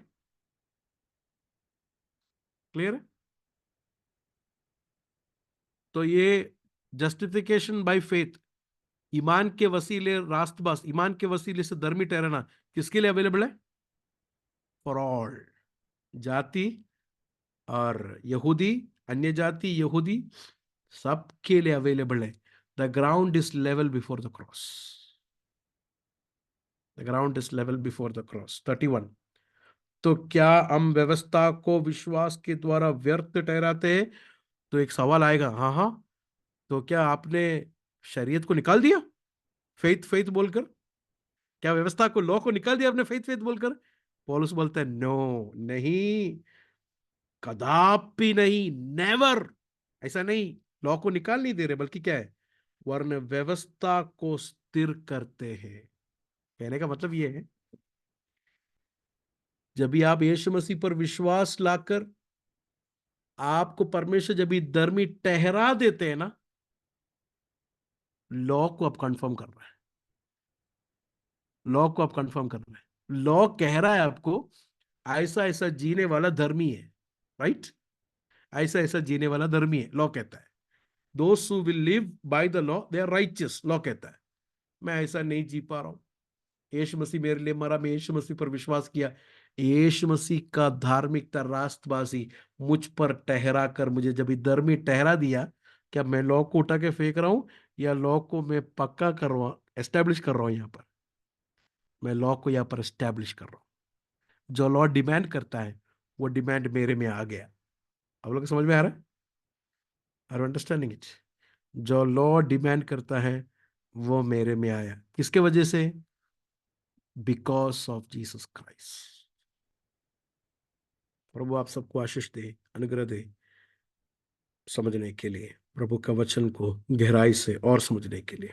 क्लियर है? तो ये जस्टिफिकेशन बाय फेथ, ईमान के वसीले रास्तबाज, ईमान के वसीले से धर्मी ठहराना किसके लिए अवेलेबल है? फॉर ऑल, जाति और यहूदी, अन्य जाति, यहूदी, सबके लिए अवेलेबल है। The ground is level before the cross. The ground is level before the cross. 31, तो क्या हम व्यवस्था को विश्वास के द्वारा व्यर्थ ठहराते हैं? तो एक सवाल आएगा, हाँ हाँ, तो क्या आपने शरीयत को निकाल दिया फेथ फेथ बोलकर? क्या व्यवस्था को, लॉ को निकाल दिया आपने फेथ फेथ बोलकर? पौलुस बोलता है, नो, नहीं, कदापि नहीं, नेवर। ऐसा नहीं, लॉ को निकाल नहीं दे रहे, बल्कि क्या है, वरन व्यवस्था को स्थिर करते हैं। कहने का मतलब यह है, जब भी आप यीशु मसीह पर विश्वास लाकर आपको परमेश्वर जब भी धर्मी ठहरा देते हैं ना, लॉ को आप कंफर्म कर रहे हैं। लॉ को आप कंफर्म कर रहे हैं। लॉ कह रहा है आपको ऐसा ऐसा जीने वाला धर्मी है, राइट? ऐसा ऐसा जीने वाला धर्मी है, लॉ कहता है। Those who will live by the law, they are righteous, law कहता है। मैं ऐसा नहीं जी पा रहा हूं, यीशु मसीह मेरे लिए मरा, मैं यीशु मसीह पर विश्वास किया, यीशु मसीह का धार्मिकता रास्तबाजी मुझ पर ठहरा कर मुझे जब धर्मी ठहरा दिया, क्या मैं लॉ को उठा के फेंक रहा हूं या लॉ को मैं पक्का कर रहा हूं, एस्टेब्लिश कर रहा हूं? यहां पर मैं लॉ को यहां पर एस्टेब्लिश कर रहा हूं। जो लॉ डिमांड करता है वो डिमांड मेरे में आ गया। आप लोग समझ में आ रहा है? Are you understanding it? जो लॉ डिमांड करता है वो मेरे में आया, किसके वजह से? Because of Jesus Christ. प्रभु आप सबको आशीष दे, अनुग्रह दे समझने के लिए, प्रभु का वचन को गहराई से और समझने के लिए।